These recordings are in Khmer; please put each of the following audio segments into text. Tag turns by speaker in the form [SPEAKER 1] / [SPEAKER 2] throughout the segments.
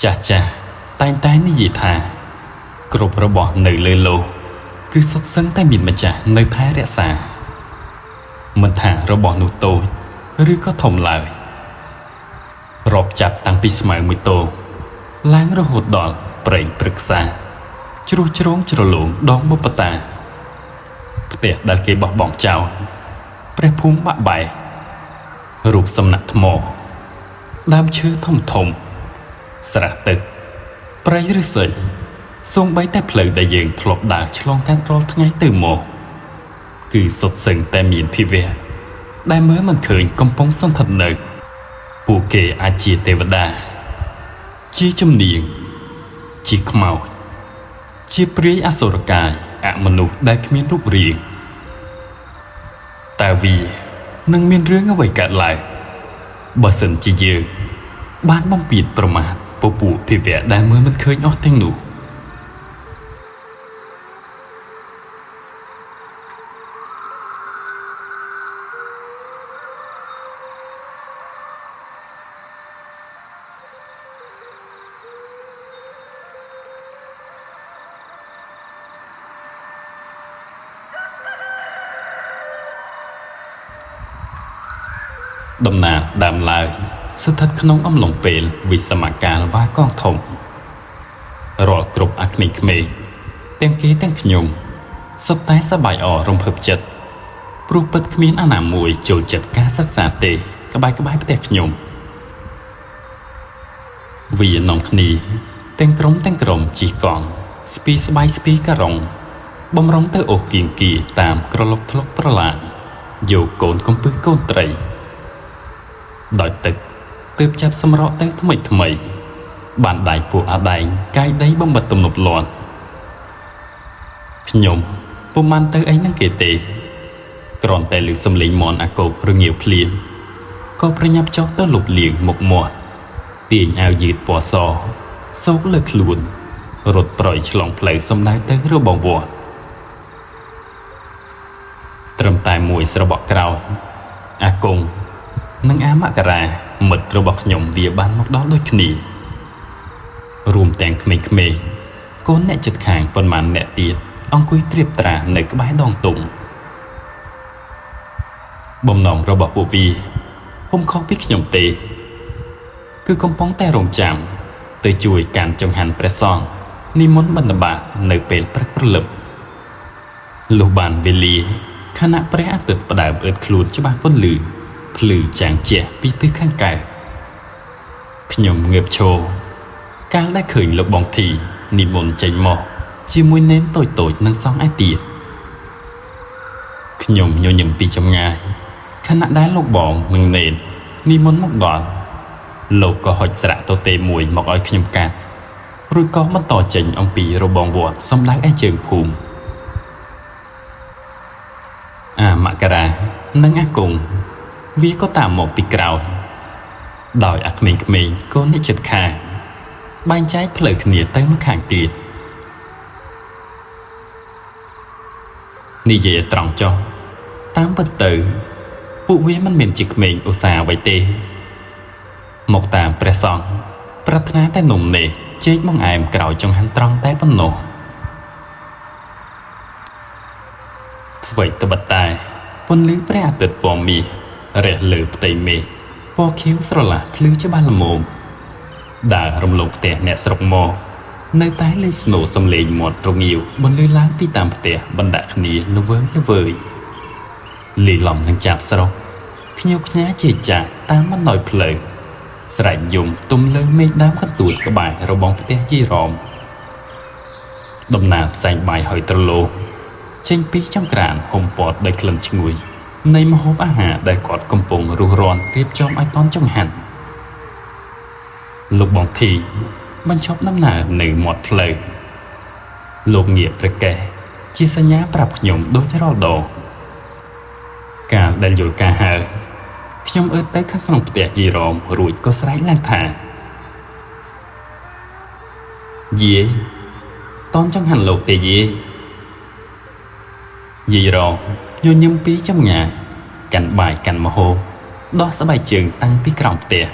[SPEAKER 1] ចាតែនិយាយថាគ្រប់របស់នៅលើលោកគឺសុទ្ធសឹងតែមានម្ចាស់នៅថែរក្សាមិនថារបស់នោះតូចឬក៏ធំឡើយរាប់ចាប់តាំងពីស្មៅមួយតោឡើងរហូតដល់ប្រេងព្រឹក្សាជ្រុះជ្រងជ្រលងដងបុព្វតាផ្ទះដែលគេបោះបង់ចោលព្រះភូមិបាក់បែករូបសំណាក់ថ្មដើមឈើធំស្រះទឹកព្រៃឫស្សីសូម្បីតែផ្លូវដែលយើងធ្លាប់ដើរឆ្លងកាត់រាល់ថ្ងៃទៅមកគឺសុទ្ធសឹងតែមានភាវៈដែលមើលមិនឃើញកំពុងសន្ធិដ្ឋនៅពួកគេអាចជាទេវតាជាជំនាញជាខ្មោចជាព្រាយអសុរកាយអមនុស្សដែលគ្មានរូបរាងតើវានឹងមានរឿងអ្វីកើតឡើងបើសិនជាយើងបានបំពេញប្រមាថពពួកភាវៈដែលមើលមិនឃើញអស់ទាំងនោះដំណើរដើមឡើយស្ថិតក្នុងអំឡុងពេលវិសមកាលវាកងធំរាល់គ្រប់អាគ្នេយ៍ក្មេងទាំងគេទាំងខ្ញុំសុទ្ធតែសប្បាយអររំភើបចិត្តព្រោះពិតគ្មានអាណាមួយចូលចិត្តការសិក្សាទេក្បែរផ្ទះខ្ញុំវានាំគ្នាទាំងក្រុមជិះកង់ស្ពីស្បៃស្ពីការុងបំរុងទៅអូសគៀងគីតាមក្រឡុកធ្លុកប្រឡាយយកកូនកំពឹសកូនត្រីដោយទឹកទើបចាប់សម្រក់ទៅថ្មីបានដៃពួកអាដែងកាយដីបំបិតទំនប់លាន់ខ្ញុំពុំបានទៅអីនឹងគេទេគ្រាន់តែឮសំឡេងមន់អាកោករងាវភ្លៀងក៏ប្រញាប់ចុះទៅលុបលាងមុខមាត់ទាញអាវយឺតពណ៌សសោកលើខ្លួនរត់ប្រយឆ្លងផ្លូវសំដៅទៅរបងវត្តត្រឹមតែមួយស្របក់ក្រោយអាគង់និងអាមករាមិត្តរបស់ខ្ញុំវាបានមកដល់ដូចគ្នារួមទាំងក្មេងៗកូនអ្នកជិតខាងប៉ុន្មានអ្នកទៀតអង្គុយត្រៀបត្រានៅក្បែរដងតុងបំណងរបស់ពួកវាពុំខុសពីខ្ញុំទេគឺកំពុងតែរងចាំទៅជួយកាន់ចង្ហាន់ព្រះសង្ឃនិមន្តបិណ្ឌបាតនៅពេលព្រឹកព្រលឹមលុះបានវេលាខណៈព្រះអាទិត្យផ្ដើមអឺតខ្លួនច្បាស់ពន្លឺភ្លឺចាំងជះពីទិសខាងកើតខ្ញុំងើបឈរកាលដែលឃើញលោកបងធីនិមន្តចេញមកជាមួយនេនតូចនឹងសង្ឃឯទៀតខ្ញុំញញឹមពីចម្ងាយខណៈដែលលោកបងនិងនេននិមន្តមកដល់លោកក៏ហុចស្រាក់ទទេមួយមកឲ្យខ្ញុំកាត់រួចក៏បន្តចេញអំពីរបងវត្តសំដៅឯជើងភូមិអាមករានិងអាគង់វាក៏តាមមកពីក្រោយដោយអាក្មេងៗកូនអ្នកជិតខាងបែងចែកផ្លូវគ្នាទៅម្ខាងទៀតនិយាយត្រង់ចុះតាមពិតទៅពួកវាមិនមានជាក្មេងឧស្សាហ៍អ្វីទេមកតាមព្រះសង្ឃប្រាថ្នាតែនំនេះជែកបង្អែមក្រោយចង្ហាន់ត្រង់តែប៉ុណ្ណោះអ្វីត្បិតតែពន្លឺព្រះអាទិត្យពណ៌មាសរះលើផ្ទៃមេឃពណ៌ខៀវស្រឡះភ្លឺច្បាស់ល្មមដើររំលងផ្ទះអ្នកស្រុកមកនៅតែលេងស្នូសំឡេងមាត់រងាវបន្លឺឡើងពីតាមផ្ទះបណ្ដាក់គ្នាល្វើយលីឡំនឹងចាប់ស្រុកខ្ញៀវខ្ញាជាចាស់តាមបណ្ដោយផ្លូវស្រែកយំទុំលើមេឃដើមកន្ទួតក្បែររបងផ្ទះយីរ៉មដំណើរផ្សែងបាយហើយត្រឡោកចេញពីចំក្រានហុំពតដោយក្លិនឈ្ងុយនៃម្ហូបអាហារដែលគាត់កំពុងរុះរាន់រៀបចំឲ្យតន់ចង្ហាន់លោកបងធីបញ្ឈប់ដំណើរនៅមាត់ផ្លូវលោកងាកប្រកេះជាសញ្ញាប្រាប់ខ្ញុំដូចរាល់ដងកាលដែលយល់ការហៅខ្ញុំអើតទៅខាងក្នុងផ្ទះយីរ៉មរួចក៏ស្រែកឡើងថាយាយតន់ចង្ហាន់លោកទេយាយយាយរងញញឹមពីចម្ងាយកាន់បាយកាន់ម្ហូបដោះស្បែកជើងតាំងពីក្រោមផ្ទះ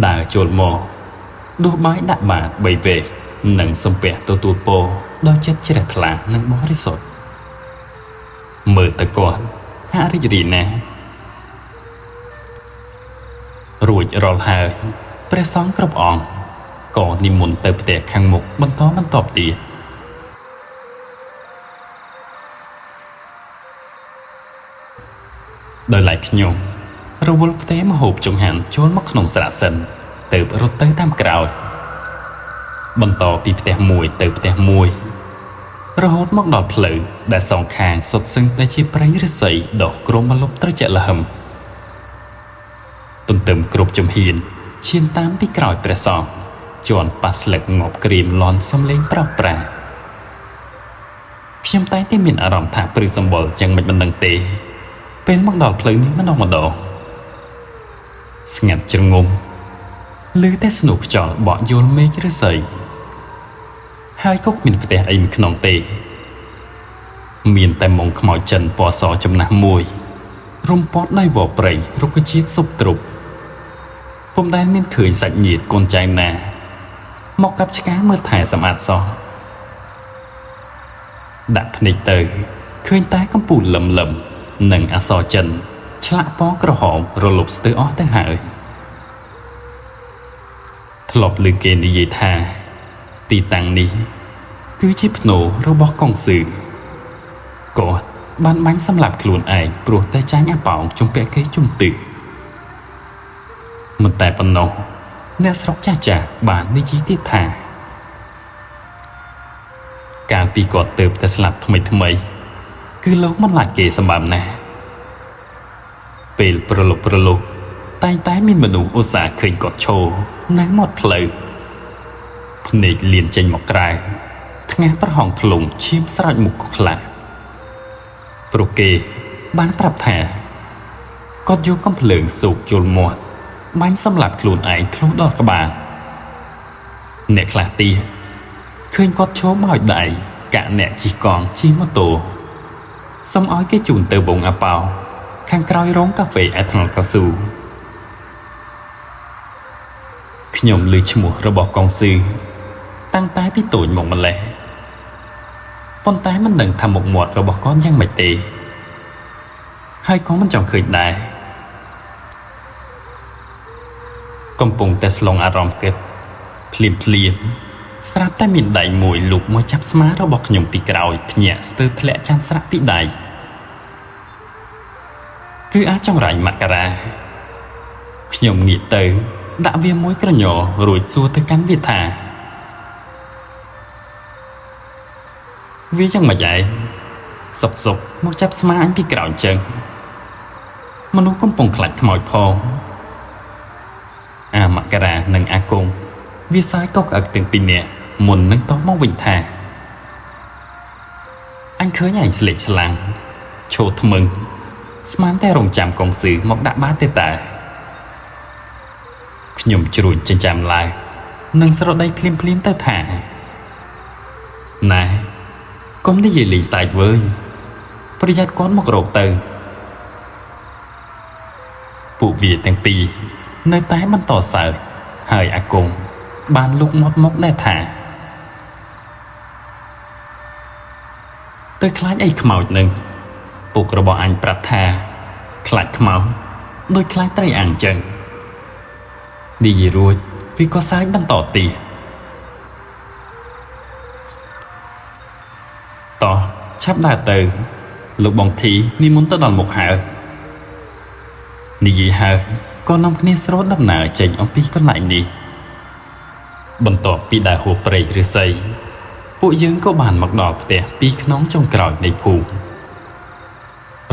[SPEAKER 1] ដើរចូលមក ដួសបាយដាក់បាត3វេកនិងសំពះទទួលពរដោយចិត្តជ្រះថ្លានិងបរិសុទ្ធមើលទៅគាត់ហាក់រីករាយណាស់រួចរាល់ហើយព្រះសង្ឃគ្រប់អង្គក៏និមន្តទៅផ្ទះខាងមុខបន្តទៀតដោយឡែកខ្ញុំរវល់ផ្ទេមហូបចង្ហាន់ចូលមកក្នុងស្រាសិនទៅរត់ទៅតាមក្រោយបន្តពីផ្ទះមួយទៅផ្ទះមួយរហូតមកដល់ផ្លូវដែលសងខាងសុទ្ធសឹងតែជាព្រៃឫស្សីដុះក្រោមម្លប់ត្រជាក់ល្ហឹមទន្ទឹមគ្រប់ជំហានឈានតាមពីក្រោយព្រះសង្ឃជន់ប៉ះស្លឹកងប់ក្រៀមលន់សំលេងប្រោះប្រាខ្ញុំតែងតែមានអារម្មណ៍ថាព្រឺសម្បុរយ៉ាងមិនដឹងទេពេលមកដល់ផ្លូវនេះម្ដងស្ងាត់ជ្រងំឮតែស្នូកខ្យល់បក់យល់មេឃឫស្សីហើយក៏គ្មានផ្ទះអីមួយក្នុងទេមានតែមុងខ្មោចចិនពណ៌សចំណាស់មួយរំពាត់ដោយវល្លិព្រៃរុក្ខជាតិសុបទ្រុបពុំដែលមានឃើញសាច់ញាតិកូនចៅណាមកកាប់ឆ្កាមើលថែសម្អាតសោះដាក់ភ្នែកទៅឃើញតែកំពូលលឹមនិងអក្សរចិនឆ្លាក់ពណ៌ក្រហមរលុបស្ទើរអស់ទៅហើយធ្លាប់ឮគេនិយាយថាទីតាំងនេះគឺជាភ្នូររបស់កុងស៊ឺគាត់បានបាញ់សម្លាប់ខ្លួនឯងព្រោះតែចាញ់អាប៉ោងជំពាក់គេជំទិះមិនតែប៉ុណ្ណោះអ្នកស្រុកចាស់បាននិយាយទៀតថាកាលពីគាត់ទៅតែស្លាប់ថ្មីគឺលោកមិនឡាច់គេសម្បំណាស់ពេលប្រលប់តែងតែមានមនុស្សឧស្សាហ៍ឃើញគាត់ឈរនៅមាត់ផ្លូវភ្នែកលៀនចេញមកក្រៅថ្ងាសប្រហោងធ្លុងឈាមស្រោចមុខក៏ខ្លាចព្រោះគេបានប្រាប់ថាគាត់យកកំភ្លើងសូកជុលមាត់បាញ់សម្លាប់ខ្លួនឯងធ្លុះដល់ក្បាលអ្នកខ្លះទៀតឃើញគាត់ឈោមឲ្យដៃកាក់អ្នកជិះកង់ជិះម៉ូតូសុំឲ្យគេជូនទៅវងអាប៉ោខាងក្រោយរោងកាហ្វេអេថណុលកៅស៊ូខ្ញុំឮឈ្មោះរបស់កុងស៊ឺតាំងតែពីតូចមកម្លេះប៉ុន្តែមិនដឹងថាមុខមាត់របស់គាត់យ៉ាងម៉េចទេហើយក៏មិនចង់ឃើញដែរកំពុងតែស្លងអារម្មណ៍គិតភ្លាមស្រាប់តែមានដៃមួយលូកមកចាប់ស្មារបស់ខ្ញុំពីក្រោយភ្ញាក់ស្ទើរធ្លាក់ចានស្រាក់ពីដៃគឺអាចចង្រៃមករាខ្ញុំងាកទៅដាក់វាមួយក្រញរួចសួរទៅកាន់វាថាវាយ៉ាងម៉េចឯងសុកមកចាប់ស្មាអញពីក្រោយអញ្ចឹងមនុស្សកំពុងខ្លាចខ្មោចផងអាមករានិងអាគង់វាសាយកុកអឹកទាំងពីរនាក់មុននឹងតបមកវិញថាអញឃើញឯងស្លេកស្លាំងឈោថ្មឹងស្មានតែរងចាំកុងស៊ឺមកដាក់បាតទេតើខ្ញុំជ្រួញចិញ្ចាំឡើងនិងស្រដីភ្លាមទៅថាណែកុំនិយាយលេងសើចវើយប្រយ័ត្នគាត់មករកទៅពួកវាទាំងពីរនៅតែបន្តសើចហើយអាគង់បានលុកមាត់មកដែរថាទៅខ្លាចអីខ្មោចនឹងពុករបស់អញប្រាប់ថាខ្លាចខ្មោចដូចខ្លាចត្រីអាំងចឹងនិយាយរួចវាក៏សើចបន្តទៀតតោះឆាប់ដើរទៅលោកបងធីនិមន្តទៅដល់មុខហើយនិយាយហើយក៏នាំគ្នាស្រោតដំណើរចេញអំពីកន្លែងនេះបន្ទាប់ពីដើរហួសព្រៃឫស្សីពួកយើងក៏បានមកដល់ផ្ទះពីរខ្នងចុងក្រោយនៃភូមិ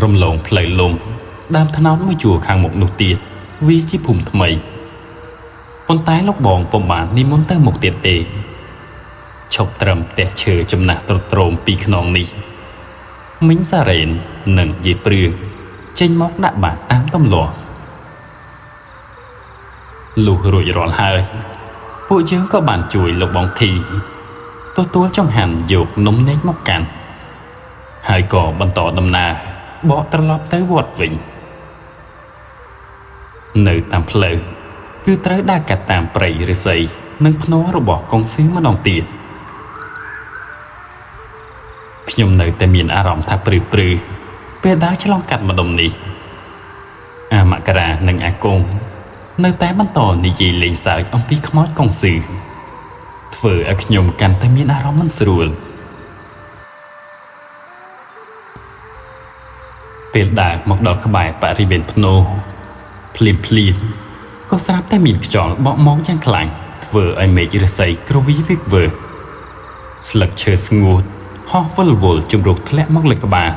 [SPEAKER 1] រំលងផ្លូវលំដើមថ្នោតមួយជួរខាងមុខនោះទៀតវាជាភូមិថ្មីប៉ុន្តែលោកបងពុំបាននិមន្តទៅមុខទៀតទេឈប់ត្រឹមផ្ទះឈើចំណាស់ទ្រមពីរខ្នងនេះមីងសារ៉េននិងយាយព្រឿចេញមកដាក់បាតតាមទម្លាប់លុះរួចរាល់ហើយពួកយើងក៏បានជួយលោកបងធីទទួលចង្ហាន់យកនំនែកមកកាន់ហើយក៏បន្តដំណើរបកត្រឡប់ទៅវត្តវិញនៅតាមផ្លូវគឺត្រូវដើរកាត់តាមព្រៃឫស្សី និងភ្នាល់របស់កុងស៊ឺម្ដងទៀតខ្ញុំនៅតែមានអារម្មណ៍ថាព្រឺពេលដើរឆ្លងកាត់ម្ដុំនេះអាមករានិងអាគងនៅតែបន្តនិយាយលេងសើចអំពីខ្មោចកុងស៊ឺធ្វើឲ្យខ្ញុំកាន់តែមានអារម្មណ៍មិនស្រួលពេលដើរមកដល់ក្បែរបរិវេណភ្នោភ្លាមក៏ស្រាប់តែមានខ្យល់បក់មកយ៉ាងខ្លាំងធ្វើឲ្យមេឃរិស័យគ្រវីវិកវើស្លឹកឈើស្ងួតហោះវិលវល់ជំរុះធ្លាក់មកលើក្បាល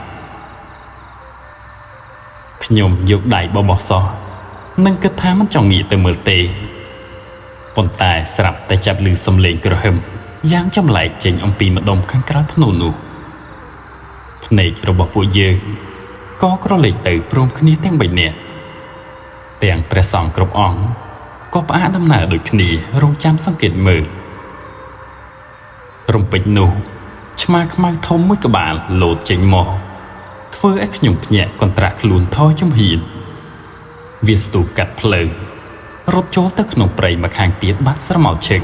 [SPEAKER 1] ខ្ញុំយកដៃបបោះសោះនិងគិតថាមិនចង់ងាកទៅមើលទេប៉ុន្តែស្រាប់តែចាប់ឮសំឡេងក្រហឹមយ៉ាងចម្លែកចេញអំពីម្ដុំខាងក្រៅភ្នូនោះភ្នែករបស់ពួកយើងក៏ក្រឡេកទៅព្រមគ្នាទាំង3នាក់ទាំងព្រះសង្ឃគ្រប់អង្គក៏ផ្អាកដំណើរដូចគ្នារងចាំសង្កេតមើលរំពេចនោះឆ្មាខ្មៅធំមួយក្បាលលោតចេញមកធ្វើឲ្យខ្ញុំភ្ញាក់កន្ត្រាក់ខ្លួនថយជំហានវាស្ទុះកាត់ផ្លូវរត់ចូលទៅក្នុងព្រៃម្ខាងទៀតបាត់ស្រមោលឈឹង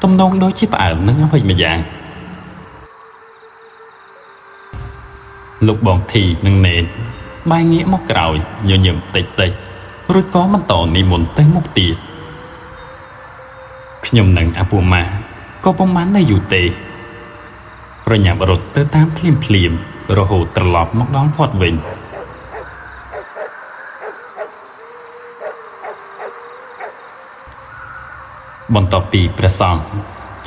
[SPEAKER 1] ទំនងដូចជាផ្អើលនឹងអ្វីម្យ៉ាងលោកបងធីនិងណេនបែរងាកមកក្រោយញញឹមតិចរួចក៏បន្តនិមន្តទៅមុខទៀតខ្ញុំនិងអាពូម៉ាក៏ពុំបាននៅយូរទេប្រញាប់រត់ទៅតាមភ្លាមរហូតត្រឡប់មកដល់វត្តវិញបន្ទាប់ពីព្រះសង្ឃ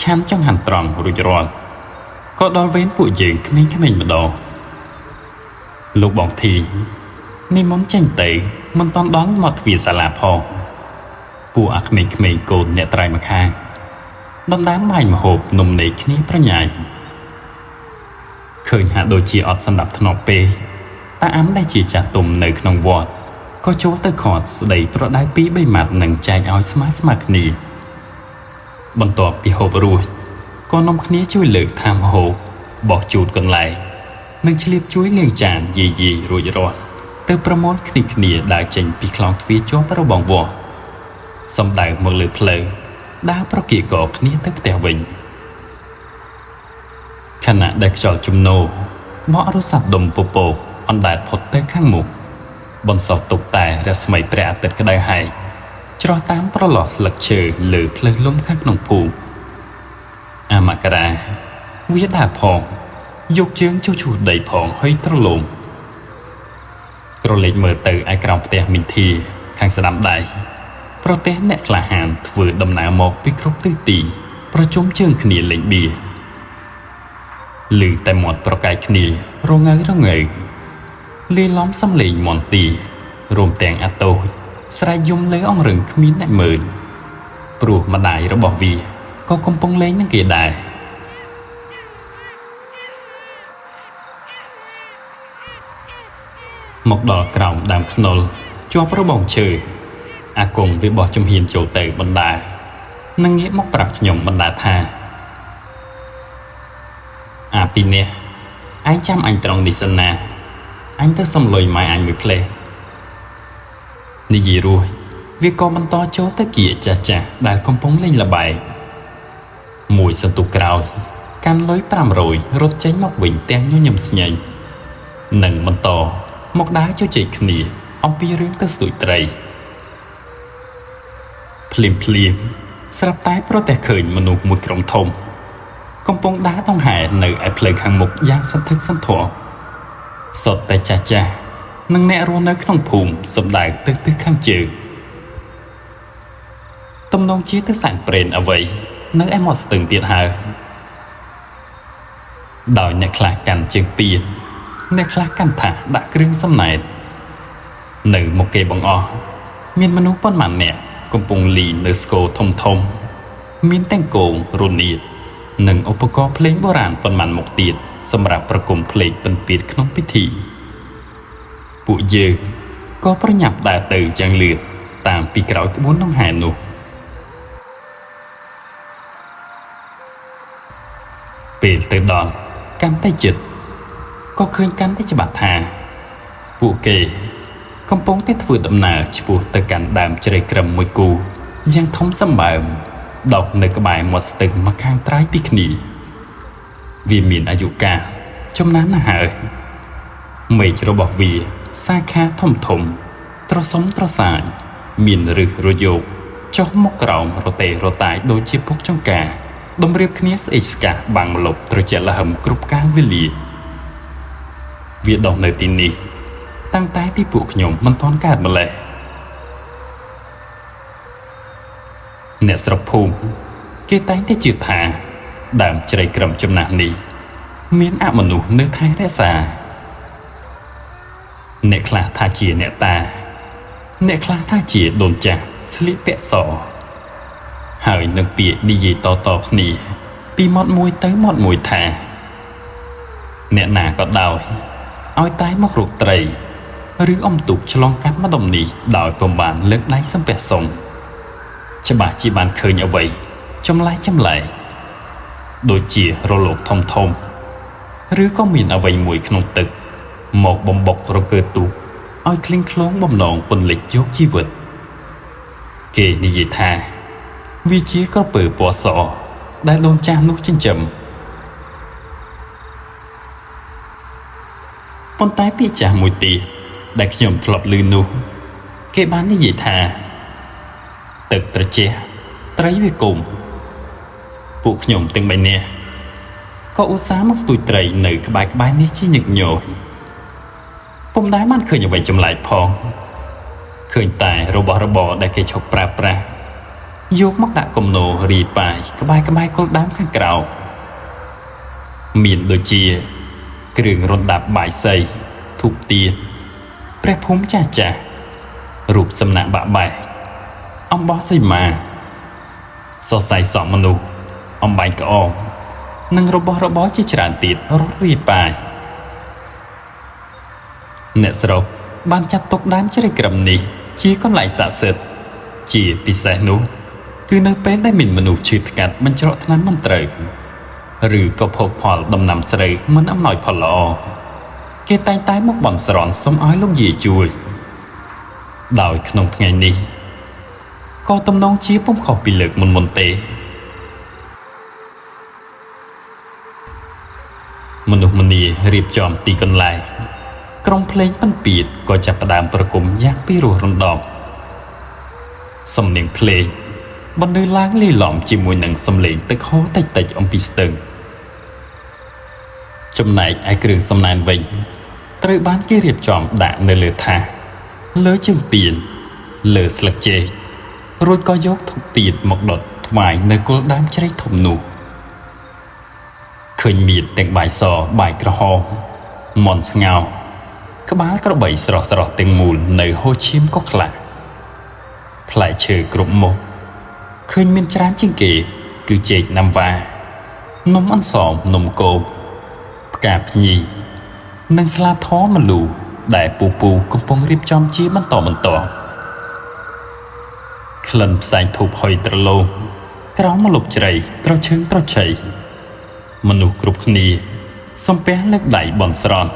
[SPEAKER 1] ឆាន់ចង្ហាន់ត្រង់រួចរាល់ក៏ដល់វេនពួកយើងក្មេងៗម្ដងលោកបងធីនិមន្តចេញទៅមិនតាន់ដល់មាត់ទ្វារសាលាផងពួកអាក្មេងៗកូនអ្នកត្រៃម្ខាងដណ្ដើមបាយម្ហូបនំនែកគ្នាប្រញាយឃើញហាក់ដូចជាអត់សម្រាប់ធ្នាប់ពេកតាអាំដែលជាចាស់ទុំនៅក្នុងវត្តក៏ចូលទៅខាត់ស្ដីប្រដៅ2-3ម៉ាត់និងចែកឲ្យស្មើគ្នាបន្ទាប់ពីហូបរួចក៏នាំគ្នាជួយលើកថាមហូបបោះជូតកន្លែងនិងឆ្លៀបជួយលាងចានយាយរួចរាល់ទៅប្រមូលគ្នាដើរចេញពីខ្លោងទ្វារជាប់របងវត្តសំដៅមកលើផ្លូវដើរប្រគៀកគ្នាទៅផ្ទះវិញខណៈដែលខ្យល់ជំនោបក់រសាប់ដុំពពកអណ្ដែតផុតទៅខាងមុខបន្សល់ទុកតែរស្មីព្រះអាទិត្យក្តៅហែកច្រោះតាមប្រឡោះស្លឹកឈើលើផ្លូវលំខាងក្នុងភូមិអាមករាវាដើរផងយកជើងជួសដីផងហើយត្រឡោមក្រឡេកមើលទៅឯក្រោមផ្ទះមីនធាខាងស្ដាំដៃប្រទេសអ្នកក្លាហានធ្វើដំណើរមកពីគ្រប់ទិសទីប្រជុំជើងគ្នាលេងបៀឮតែមាត់ប្រកែកគ្នារងើលាឡំសំឡេងមន្ទីរួមទាំងអាតូចស្រែកយំលើអង្រឹងគ្មានអ្នកមើលព្រោះម្ដាយរបស់វាក៏កំពុងលេងនឹងគេដែរមកដល់ក្រោមដើមខ្នុរជាប់របងឈើអាគង់វាបោះជំហានចូលទៅបណ្ដានិងងាកមកប្រាប់ខ្ញុំបណ្ដាថាអាពីនេះឯងចាំអញត្រង់នេះសិនណាអញទៅសុំលុយម៉ែអញមួយផ្លេសនិយាយរួចវាក៏បន្តចូលទៅគៀកចាស់ដែលកំពុងលេងល្បែងមួយសន្ទុះក្រោយកាន់លុយ500រត់ចេញមកវិញទាំងញញឹមស្ញែងនិងបន្តមកដើរជជែកគ្នាអំពីរឿងទៅស្ទួយត្រីភ្លាមស្រាប់តែប្រទះឃើញមនុស្សមួយក្រុមធំកំពុងដើរដង្ហែនៅឯផ្លូវខាងមុខយ៉ាងសន្ធឹកសន្ធាប់សុទ្ធតែចាស់និងអ្នករស់នៅក្នុងភូមិសម្ដៅទៅទិសខាងជើងទំនងជាទៅសែនព្រេនអ្វីនៅឯមាត់ស្ទឹងទៀតហើយដោយអ្នកខ្លះកាន់ជើងពៀនអ្នកខ្លះកាន់ថាសដាក់គ្រឿងសំណែននៅមុខគេបង្អស់មានមនុស្សប៉ុន្មាននាក់កំពុងលីនៅស្គរធំមានទាំងគងរនាតនិងឧបករណ៍ភ្លេងបុរាណប៉ុន្មានមុខទៀតសម្រាប់ប្រគំភ្លេងពិណពាទ្យក្នុងពិធីពួកយើងក៏ប្រញាប់ដើរទៅយ៉ាងលឿនតាមពីក្រោយក្បួនដង្ហែនោះពេលទៅដល់កាន់តែជិតក៏ឃើញកាន់តែច្បាស់ថាពួកគេកំពុងតែធ្វើដំណើរឆ្ពោះទៅកាន់ដើមជ្រៃក្រឹមមួយគូ យ៉ាងធំសម្បើមដកនៅក្បែរមាត់ស្ទឹងមកខាងត្រើយពីគ្នាវាមានអាយុកាលចំណាស់ណាស់ហើយមេឃរបស់វាសាខាធំធំត្រសុំត្រសាយមានឫសរយោគចុះមកក្រោមរទេះរតាយដូចជាពុកចង្កាតម្រៀបគ្នាស្អិចស្កះបាំងលុបត្រជាក់លហឹមគ្រប់កាលវេលាវាដុះនៅទីនេះតាំងតែពីពួកខ្ញុំមិនទាន់កើតម្លេះអ្នកស្រុកភូមិគេតែងតែជឿថាដើមជ្រៃក្រឹមចំណាស់នេះមានអមនុស្សនៅថែរក្សាអ្នកខ្លះថាជាអ្នកតាអ្នកខ្លះថាជាដូនចាស់ស្លៀកពាក់សហើយនឹងពាក្យនិយាយតគ្នាពីមាត់មួយទៅមាត់មួយថាអ្នកណាក៏ដោយឲ្យតែមករកត្រីឬអំទូកឆ្លងកាត់ម្ដុំនេះដោយពុំបានលើកដៃសំពះសុំច្បាស់ជាបានឃើញអ្វីចម្លែកដូចជារលកធំឬក៏មានអ្វីមួយក្នុងទឹកមកបំបុករកើទូកឲ្យឃ្លីងឃ្លោងបំណងពន្លិចយកជីវិតគេនិយាយថាវាជាក្រពើពណ៌សដែលដូនចាស់នោះចិញ្ចឹមប៉ុន្តែពាក្យចាស់មួយទៀតដែលខ្ញុំធ្លាប់ឮនោះគេបាននិយាយថាទឹកត្រជាក់ត្រីវាគុំពួកខ្ញុំទាំង3នាក់ក៏ឧស្សាហ៍មកស្ទូចត្រីនៅក្បែរនេះជាញឹកញយពុំដែលបានឃើញអ្វីចម្លែកផងឃើញតែរបស់របរដែលគេឈប់ប្រើប្រាស់យកមកដាក់គំនររីប៉ាយក្បែរគល់ដើមខាងក្រៅមានដូចជាគ្រឿងរណ្ដាប់បាយសីធូបទៀនព្រះភូមិចាស់រូបសំណាកបាក់បែកអំបោះសីមាសរសៃសក់មនុស្សអំបែងក្អមនិងរបស់របរជាច្រើនទៀតរត់រីប៉ាយអ្នកស្រុកបានចាត់ទុកដើមជ្រៃក្រឹមនេះជាកន្លែងស័ក្តិសិទ្ធិជាពិសេសនោះគឺនៅពេលដែលមានមនុស្សឈឺថ្កាត់បញ្ច្រកថ្នាំមិនត្រូវឬក៏ភោគផលដំណាំស្រូវមិនអំណោយផលល្អគេតែងតែមកបន់ស្រន់សូមឲ្យលោកយាយជួយដោយក្នុងថ្ងៃនេះក៏ទំនងជាពុំខុសពីលើកមុនទេមនុស្សម្នារៀបចំទីកន្លែងក្រុមភ្លេងពិណពាទ្យក៏ចាប់ផ្ដើមប្រគំយ៉ាងពីរោះរណ្ដំសំនៀងភ្លេងបណ្ដើរឡើងលាយឡំជាមួយនឹងសំឡេងទឹកហូរតិចអំពីស្ទឹងចំណែកឯគ្រឿងសំណែនវិញត្រូវបានគេរៀបចំដាក់នៅលើថាសលើជើងពានលើស្លឹកចេករួចក៏យកធូបទៀនមកដុតថ្វាយនៅគល់ដើមជ្រៃធំនោះឃើញមានទាំងបាយសបាយក្រហមមាន់ស្ងោរក្បាលក្របីស្រស់ទាំងមូលនៅហូរឈាមក៏ខ្លះផ្លែឈើគ្រប់មុខឃើញមានច្រើនជាងគេគឺចេកណាំវ៉ានំអន្សមនំគោកផ្កាភ្ញីនិងស្លាធមម្លូដែលពូកំពុងរៀបចំជាបន្តក្លិនផ្សែងធូបហុយត្រឡោងក្រោមម្លប់ជ្រៃត្រឈឹងត្រឆៃមនុស្សគ្រប់គ្នាសំពះលើកដៃបន់ស្រន់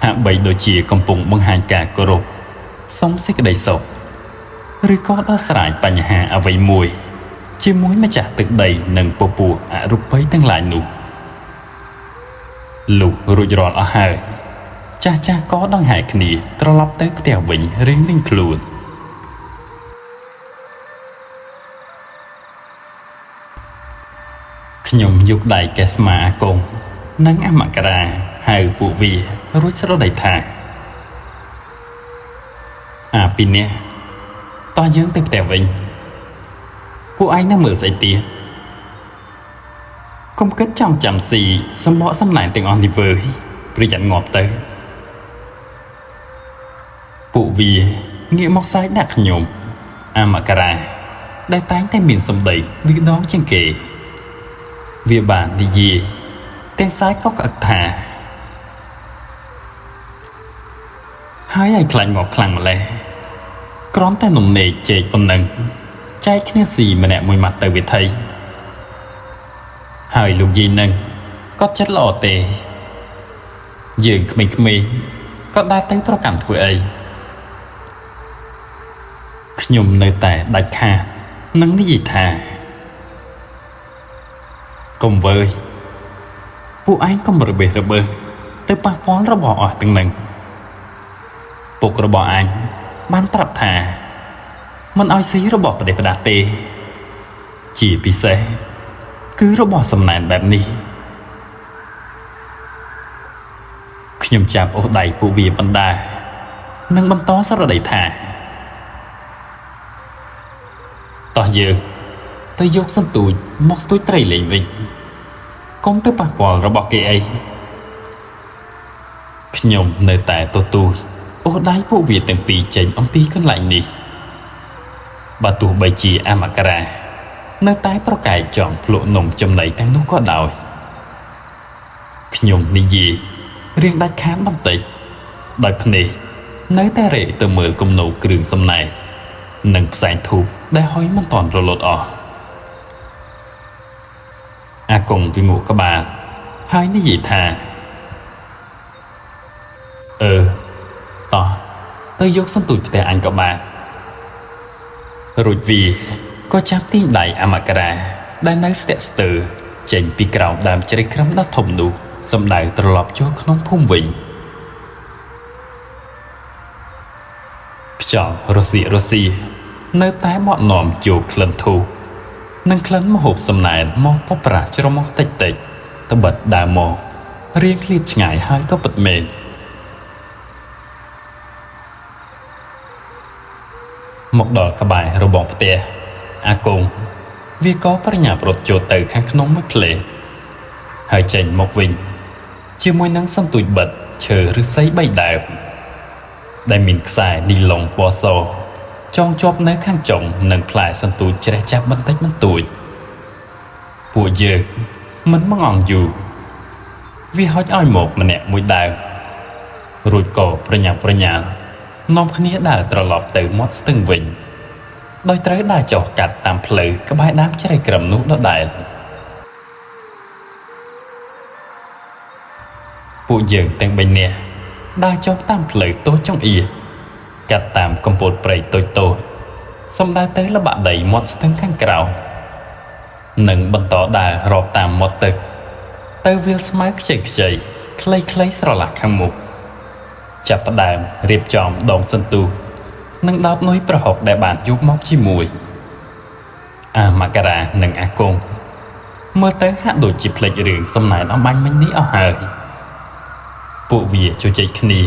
[SPEAKER 1] ហាក់បីដូចជាកំពុងបង្ហាញការគោរពសុំសេចក្តីសុខឬក៏ដោះស្រាយបញ្ហាអ្វីមួយជាមួយម្ចាស់ទឹកដីនិងពពួកអរូបីទាំងឡាយនោះលុះរួចរាល់អស់ហើយចាស់ក៏ដង្ហែគ្នាត្រឡប់ទៅផ្ទះវិញរៀងខ្លួនខ្ញុំយកដៃកែស្មាអាគង់និងអមករាហៅពួកវារួចស្រដីថាពីនេះតោះយើងទៅផ្ទះវិញពួកឯងនៅមើលស្អីទៀតកុំគិតចាំស៊ីសម្បកសំណែនទាំងអស់នេះវើយប្រយ័ត្នងាប់ទៅពួកវាងាកមកសាយដាក់ខ្ញុំអមករាដែលតែងតែមានសម្ដីវិដងជាងគេវាបាននិយាយទាំងសាយក៏ក្អឹកថាហើយឲ្យខ្លាញ់ងាប់ខ្លាំងម្លេះគ្រាន់តែនំនេកចេកប៉ុណ្ណឹងចែកគ្នាស៊ីម្នាក់មួយម៉ាត់ទៅវិថីហើយលោកយាយនឹងក៏ចិត្តល្អទេយើងក្មេងៗក៏ដើរទៅប្រកាន់ធ្វើអីខ្ញុំនៅតែដាច់ខាត នឹងនិយាយថាកុំវើយពួកឯងកុំរបេះរបឺសទៅប៉ះពាល់របស់អស់ទាំងនឹងពុករបស់អញបានប្រាប់ថាមិនឲ្យស៊ីរបស់ប្រទេសផ្ដាស់ទេជាពិសេសគឺរបស់សំណែនបែបនេះខ្ញុំចាប់អូសដៃពួកវាបណ្ដានិងបន្តស្រដីថាតោះយើងទៅយកសន្ទូចមកស្ទួចត្រីលេងវិញកុំទៅប៉ះពាល់របស់គេអីខ្ញុំនៅតែទទូចអូសដៃពួកវាទាំងពីរចេញអំពីកន្លែងនេះបើទោះបីជាអមករានៅតែប្រកែកចង់ភ្លក់នំចំណីទាំងនោះក៏ដោយខ្ញុំនិយាយរៀងដាច់ខាតបន្តិចដោយភ្នែកនៅតែរេទៅមើលគំនូរគ្រឿងសំណែននិងផ្សែងធូបដែលហុយមិនទាន់រលត់អស់អាគង់វាងក់ក្បាលហើយនិយាយថាតោះទៅយកសន្ទូចផ្ទះអញក៏បានរួចវាក៏ចាប់ទាញដៃអមករាដែលនៅស្ទាក់ស្ទើរចេញពីក្រោមដើមជ្រៃក្រឹមដ៏ធំនោះសម្ដៅត្រឡប់ចូលក្នុងភូមិវិញខ្យល់រសៀករសៀនៅតែបក់នាំចូលក្លិនធូបនិងក្លិនម្ហូបសំណែនមកបប្រាស់ច្រមុះតិចតិចត្បិតដើរមករៀងឃ្លាតឆ្ងាយហើយក៏ពិតមែនមកដល់ក្បែររបងផ្ទះអាគង់វាក៏ប្រញាប់រត់ចូលទៅខាងក្នុងមួយផ្លេតហើយចេញមកវិញជាមួយនឹងសន្ទូចបិទឈើឫស្សី3ដើមដែលមានខ្សែនីឡុងពណ៌សចងជាប់នៅខាងចុងនិងផ្លែសន្ទូចជ្រះចាប់បន្តិចបន្តួចពួកយើងមិនមកអង្យូរវាហុចឲ្យមកម្នាក់មួយដើមរួចក៏ប្រញាប់ប្រញាល់នាំគ្នាដើរត្រឡប់ទៅមាត់ស្ទឹងវិញដោយត្រូវដើរចុះកាត់តាមផ្លូវក្បែរដើមជ្រៃក្រឹមនោះដដែលពួកយើងទាំង3នាក់ដើរចុះតាមផ្លូវតូចចង្អៀតកាត់តាមកំពូលព្រៃតូចៗសំដៅទៅល្បាក់ដីមាត់ស្ទឹងខាងក្រោមនិងបន្តដើររាប់តាមមាត់ទឹកទៅវាលស្មៅខ្ចីៗខ្លីៗស្រឡះខាងមុខចាប់ផ្ដើមរៀបចំដងសន្ទូចនិងដោតនុយប្រហុកដែលបានយកមកជាមួយអាមករានិងអាគង់មើលទៅហាក់ដូចជាភ្លេចរឿងសំណែនអំបញ្ញមិញនេះអស់ហើយពួកវាជជែកគ្នា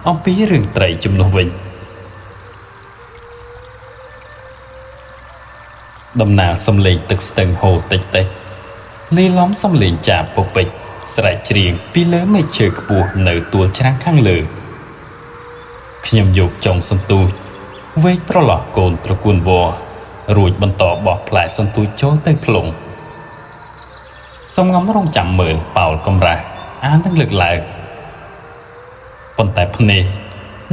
[SPEAKER 1] អំពីរឿងត្រីជំនួសវិញដំណើរសំឡេងទឹកស្ទឹងហូរតិចតិចលាយឡំសំឡេងចាបពពេចស្រែកច្រៀងពីលើមេឃឈើខ្ពស់នៅទួលច្រាំងខាងលើខ្ញុំយកចុងសន្ទូចវែកប្រឡោះកូនត្រកួនវល្លិរួចបន្តបោះផ្លែសន្ទូចចូលទៅភ្លុងសំងំរងចាំមើលប៉ោលកំរះអាននឹងលើកឡើងប៉ុន្តែភ្នែក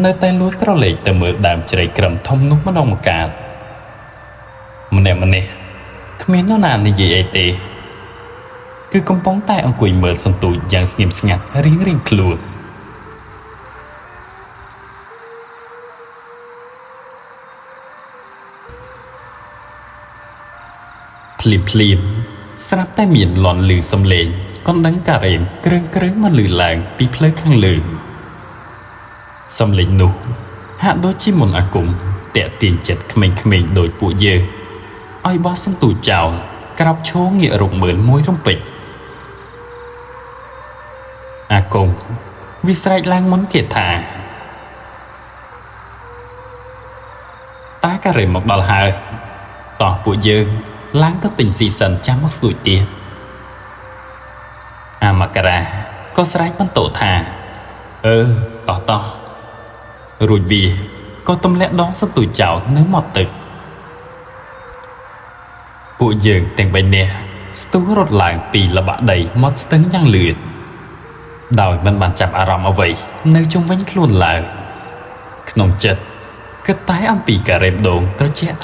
[SPEAKER 1] នៅតែលួចក្រឡេកទៅមើលដើមជ្រៃក្រឹមធំនោះម្ដងម្កាលម្នាក់គ្មាននរណានិយាយអីទេគឺកំពុងតែអង្គុយមើលសន្ទូចយ៉ាងស្ងៀមស្ងាត់រៀងខ្លួនភ្លាមស្រាប់តែមានលន់ឮសំឡេងកណ្ដឹងការ៉េមគ្រឿងមកលឺឡើងពីផ្លូវខាងលើសំឡេងនោះហាក់ដូចជាមន្តអាគមតាក់ទាញចិត្តក្មេងៗដោយពួកយើងឲ្យបោះសន្ទូចចោលក្រោបឈរងាករកមើលមួយរំពេចអាគមវាស្រែកឡើងមុនគេថាតាការ៉េមមកដល់ហើយតោះពួកយើងឡើងទៅទិញស៊ីសិនចាំមកស្ទួចទៀតអាមករាក៏ស្រែកបន្តថាតោះរួចវាក៏ទម្លាក់ដងសន្ទូចចោលនៅមាត់ទឹកពួកយើងទាំង3នាក់ស្ទុះរត់ឡើងពីល្បាក់ដីមាត់ស្ទឹងយ៉ាងលឿនដោយមិនបានចាប់អារម្មណ៍អ្វីនៅជុំវិញខ្លួនឡើយក្នុងចិត្តគិតតែអំពីការ៉េមដូងត្រជាក់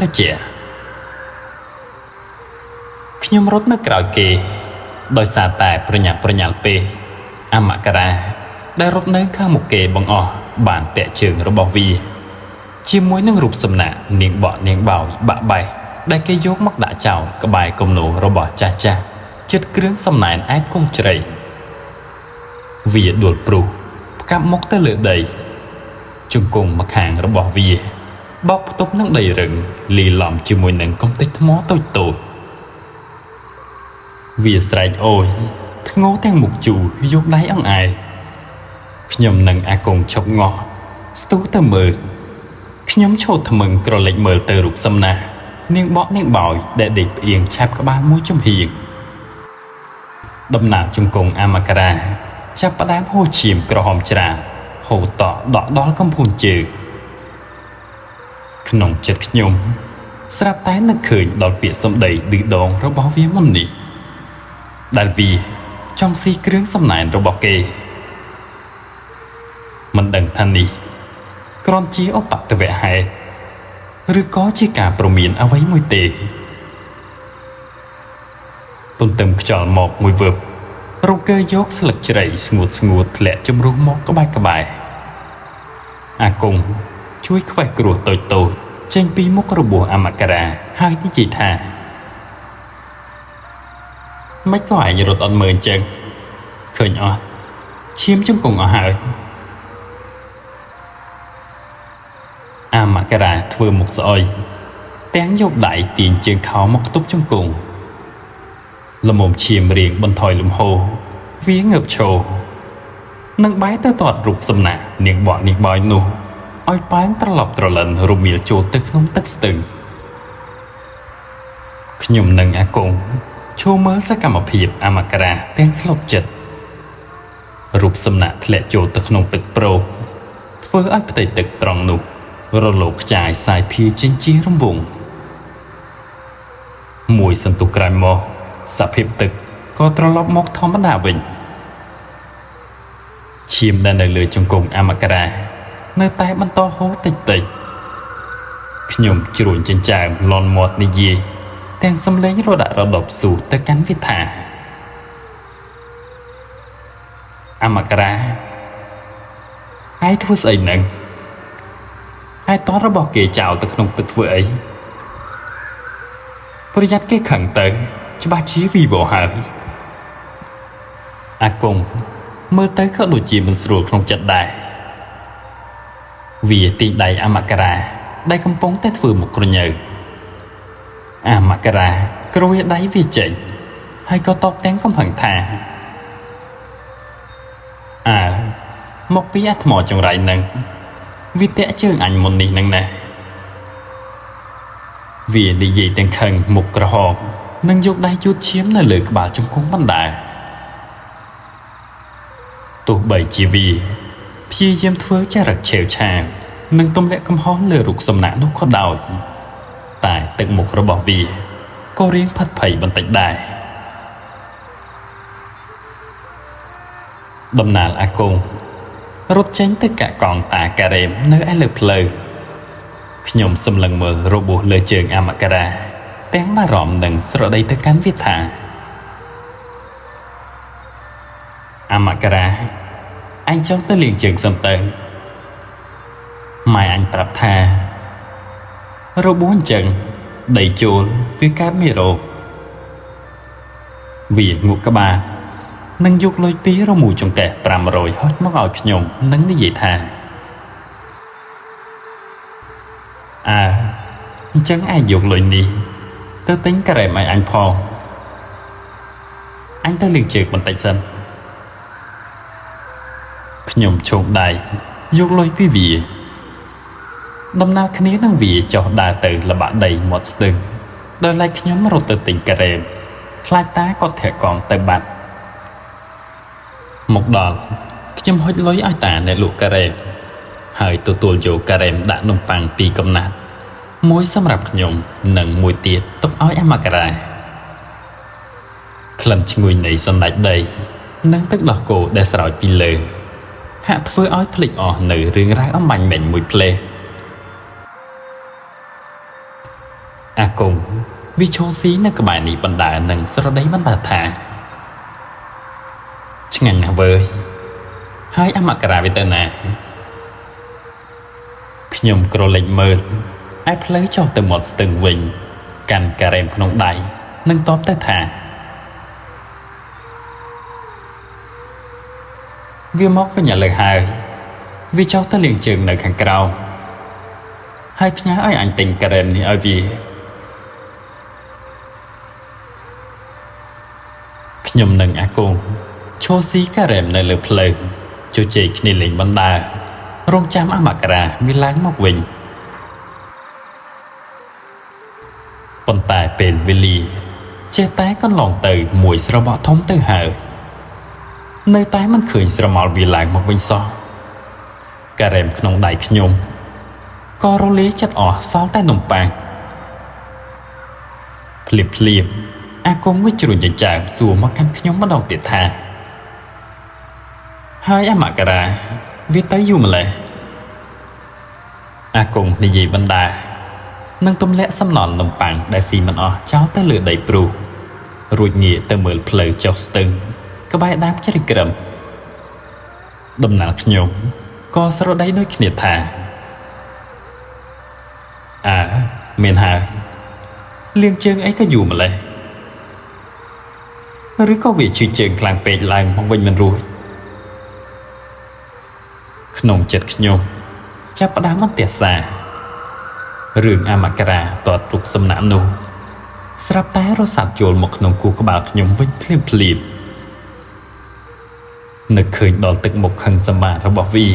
[SPEAKER 1] ខ្ញុំរត់នៅក្រោយគេដោយសារតែប្រញាប់ប្រញាល់ពេកអាមករាដែលរត់នៅខាងមុខគេបង្អស់បានតាក់ជើងរបស់វាជាមួយនឹងរូបសំណាកនាងបក់នាងបោយបាក់បែក ដែលគេយកមកដាក់ចោលក្បែរគំនូររបស់ចាស់ៗជិតគ្រឿងសំណែនឯបគល់ជ្រៃវាដួលព្រុសផ្កាប់មុខទៅលើដីជង្គង់ម្ខាងរបស់វាបោកផ្ទប់នឹងដីរឹងលាយឡំជាមួយនឹងកំទេចថ្មតូចៗវាស្រែកអូយធ្ងោទាំងមុខជូរយកដៃអង្អែលខ្ញុំនិងអាគង់ឈប់ងាស់ស្ទុះទៅមើលខ្ញុំឈរថ្មឹងក្រឡេកមើលទៅរូបសំណាស់នាងបកនាងបោយដែលដេកផ្អៀងឆាប់ក្បាលមួយចំហៀងដំណាលជង្គង់អាមករាចាប់ផ្ដើមហូរឈាមក្រហមច្រាមហូរតក់ដកដល់កំពូលជើងក្នុងចិត្តខ្ញុំស្រាប់តែនឹកឃើញដល់ពាក្យសម្ដីឌឺដងរបស់វាមុននេះដែលវាចង់ស៊ីគ្រឿងសំណែនរបស់គេមិនដឹងថានេះគ្រាន់ជាឧបទ្ទវហេតុឬក៏ជាការព្រមានអ្វីមួយទេទន្ទឹមខ្យល់មកមួយវឹបរកើយកស្លឹកជ្រៃស្ងួតធ្លាក់ជំរុះមកក្បែរអាគង់ជួយខ្វេះគ្រោះតូចចេញពីមុខរបស់អាមករាហើយនិយាយថាមិនក៏ឯងរត់អត់មើលអញ្ចឹងឃើញអត់ឈាមជង្គង់អស់ហើយអាមករាធ្វើមុខស្អុយទាំងយកដៃទាញជើងខោមកខ្ទប់ជង្គង់លំមឈាមរៀងបន្ថយលំហូរវាងើបឈរនឹងបែរទៅទាត់រូបសំណាកនាងបកនាងបោយនោះឲ្យប៉ែងត្រឡប់ត្រលិនរមៀលចូលទៅក្នុងទឹកស្ទឹងខ្ញុំនិងអាគង់ឈរមើលសកម្មភាពអាមករាទាំងស្លុតចិត្តរូបសំណាកធ្លាក់ចូលទៅក្នុងទឹកប្រូសធ្វើឲ្យផ្ទៃទឹកត្រង់នោះរលោកខ្ចាយសាយភាចេញជារង្វង់មួយសន្ទុះក្រោយមកសភាពទឹកក៏ត្រឡប់មកធម្មតាវិញឈាមដែលនៅលើជង្គង់អាមករានៅតែបន្តហូរតិចខ្ញុំជ្រួញចិញ្ចើមលន់មាត់និយាយទាំងសំឡេងរដាក់រដប់ស៊ូទៅកាន់វាថាអាមករាហើយធ្វើស្អីនឹងហើយតរបស់គេចោលទៅក្នុងទឹកធ្វើអីប្រយ័ត្នគេខឹងទៅច្បាស់ជាវីវហើយអាគង់មើលទៅក៏ដូចជាមិនស្រួលក្នុងចិត្តដែរវាទាញដៃអាមករាដែលកំពុងតែធ្វើមុខក្រញើអាមករាក្រួយដៃវាចេញហើយក៏តបទាំងកំហឹងថាមកពីអាថ្មចង្រៃនឹងវាតាក់ជើងអញមុននេះនឹងណាវានិយាយទាំងខឹងមុខក្រហមនិងយកដៃជូតឈាមនៅលើក្បាលជង្គង់បណ្ដាទោះបីជាវាព្យាយាមធ្វើចរិតឆេវឆាវនិងទម្លាក់កំហុសលើរូបសំណាកនោះក៏ដោយតែទឹកមុខរបស់វាក៏រៀងផិតភ័យបន្តិចដែរដំណាលអាគង់រត់ចេញទៅកាក់កងតាការ៉េមនៅឯលើផ្លូវខ្ញុំសម្លឹងមើលរបួសលើជើងអាមករាទាំងបារម្ភនិងស្រដីទៅកាន់វាថាអាមករាអញចង់ទៅលាងជើងសិនទៅម៉ែអញប្រាប់ថារបួសអញ្ចឹងដីចូលវាកើតមេរោគវាងក់ក្បាលនឹងយកលុយពីរមូចង្កេះ500ហត់មកឲ្យខ្ញុំនិងនិយាយថាអញ្ចឹងឯងយកលុយនេះទៅទិញការ៉េមឲ្យអញផងអញទៅលាងជើងបន្តិចសិនខ្ញុំឈោងដៃយកលុយពីវាដំណើរគ្នានឹងវាចុះដើរទៅល្បាក់ដីមាត់ស្ទឹងដោយឡែកខ្ញុំរត់ទៅទិញការ៉េមខ្លាចតាគាត់ធាក់កង់ទៅបាត់មកដល់ខ្ញុំហុចលុយឲ្យតាអ្នកលក់ការ៉េមហើយទទួលយកការ៉េមដាក់នំប៉័ង2កំណាត់មួយសម្រាប់ខ្ញុំនិងមួយទៀតទុកឲ្យអាមករាក្លិនឈ្ងុយនៃសណ្តែកដីនិងទឹកដោះគោដែលស្រោចពីលើហាក់ធ្វើឲ្យភ្លេចអស់នៅរឿងរ៉ាវអំបញ្ញមិញមួយផ្លេសអាគង់វាឈោស៊ីនៅក្បែរនេះបណ្ដានឹងស្រដីបណ្ដាថាឆ្ងាញ់ណាស់វើយហើយអាមករាវាទៅណាខ្ញុំក្រឡេកមើលឯផ្លូវចុះទៅមាត់ស្ទឹងវិញ កាន់ការ៉េមក្នុងដៃនឹងតបទៅថាវាមកវិញឥឡូវហើយវាចោលទៅលាងជើងនៅខាងក្រៅហើយផ្ញើឲ្យអញទិញការ៉េមនេះឲ្យវាខ្ញុំនិងអាគង់ឈរស៊ីការ៉េមនៅលើផ្លូវជជែកគ្នាលេងបណ្ដើររងចាំអាមករាវាឡើងមកវិញប៉ុន្តែពេលវេលាចេះតែកន្លងទៅមួយស្របក់ធំទៅហើយនៅតែមិនឃើញស្រមោលវាឡើងមកវិញសោះការ៉េមក្នុងដៃខ្ញុំក៏រលាយចិត្តអស់សល់តែនំប៉័ងភ្លាមអាគង់វិជ្រុញចិញ្ចើមសួរមកកាន់ខ្ញុំម្ដងទៀតថាហើយអាមករាវាទៅយូរម្លេះអាគង់និយាយបណ្ដានឹងទម្លាក់សំណល់នំប៉័ងដែលស៊ីមិនអស់ចោលទៅលើដីព្រុសរួចងាកទៅមើលផ្លូវចុះស្ទឹងក្បែរដើមជ្រៃក្រឹមដំណើរខ្ញុំក៏ស្រដីដូចគ្នាថាមានហើយលាងជើងអីក៏យូរម្លេះឬក៏វាឈឺជើងខ្លាំងពេកឡើងមកវិញមិនរួចក្នុងចិត្តខ្ញុំចាប់ផ្ដើមអន្ទះសាររឿងអាមករាតតរុកសំណាក់នោះស្រាប់តែរសាត់ចូលមកក្នុងគូក្បាលខ្ញុំវិញភ្លាមនឹកឃើញដល់ទឹកមុខខឹងសម្បារបស់វា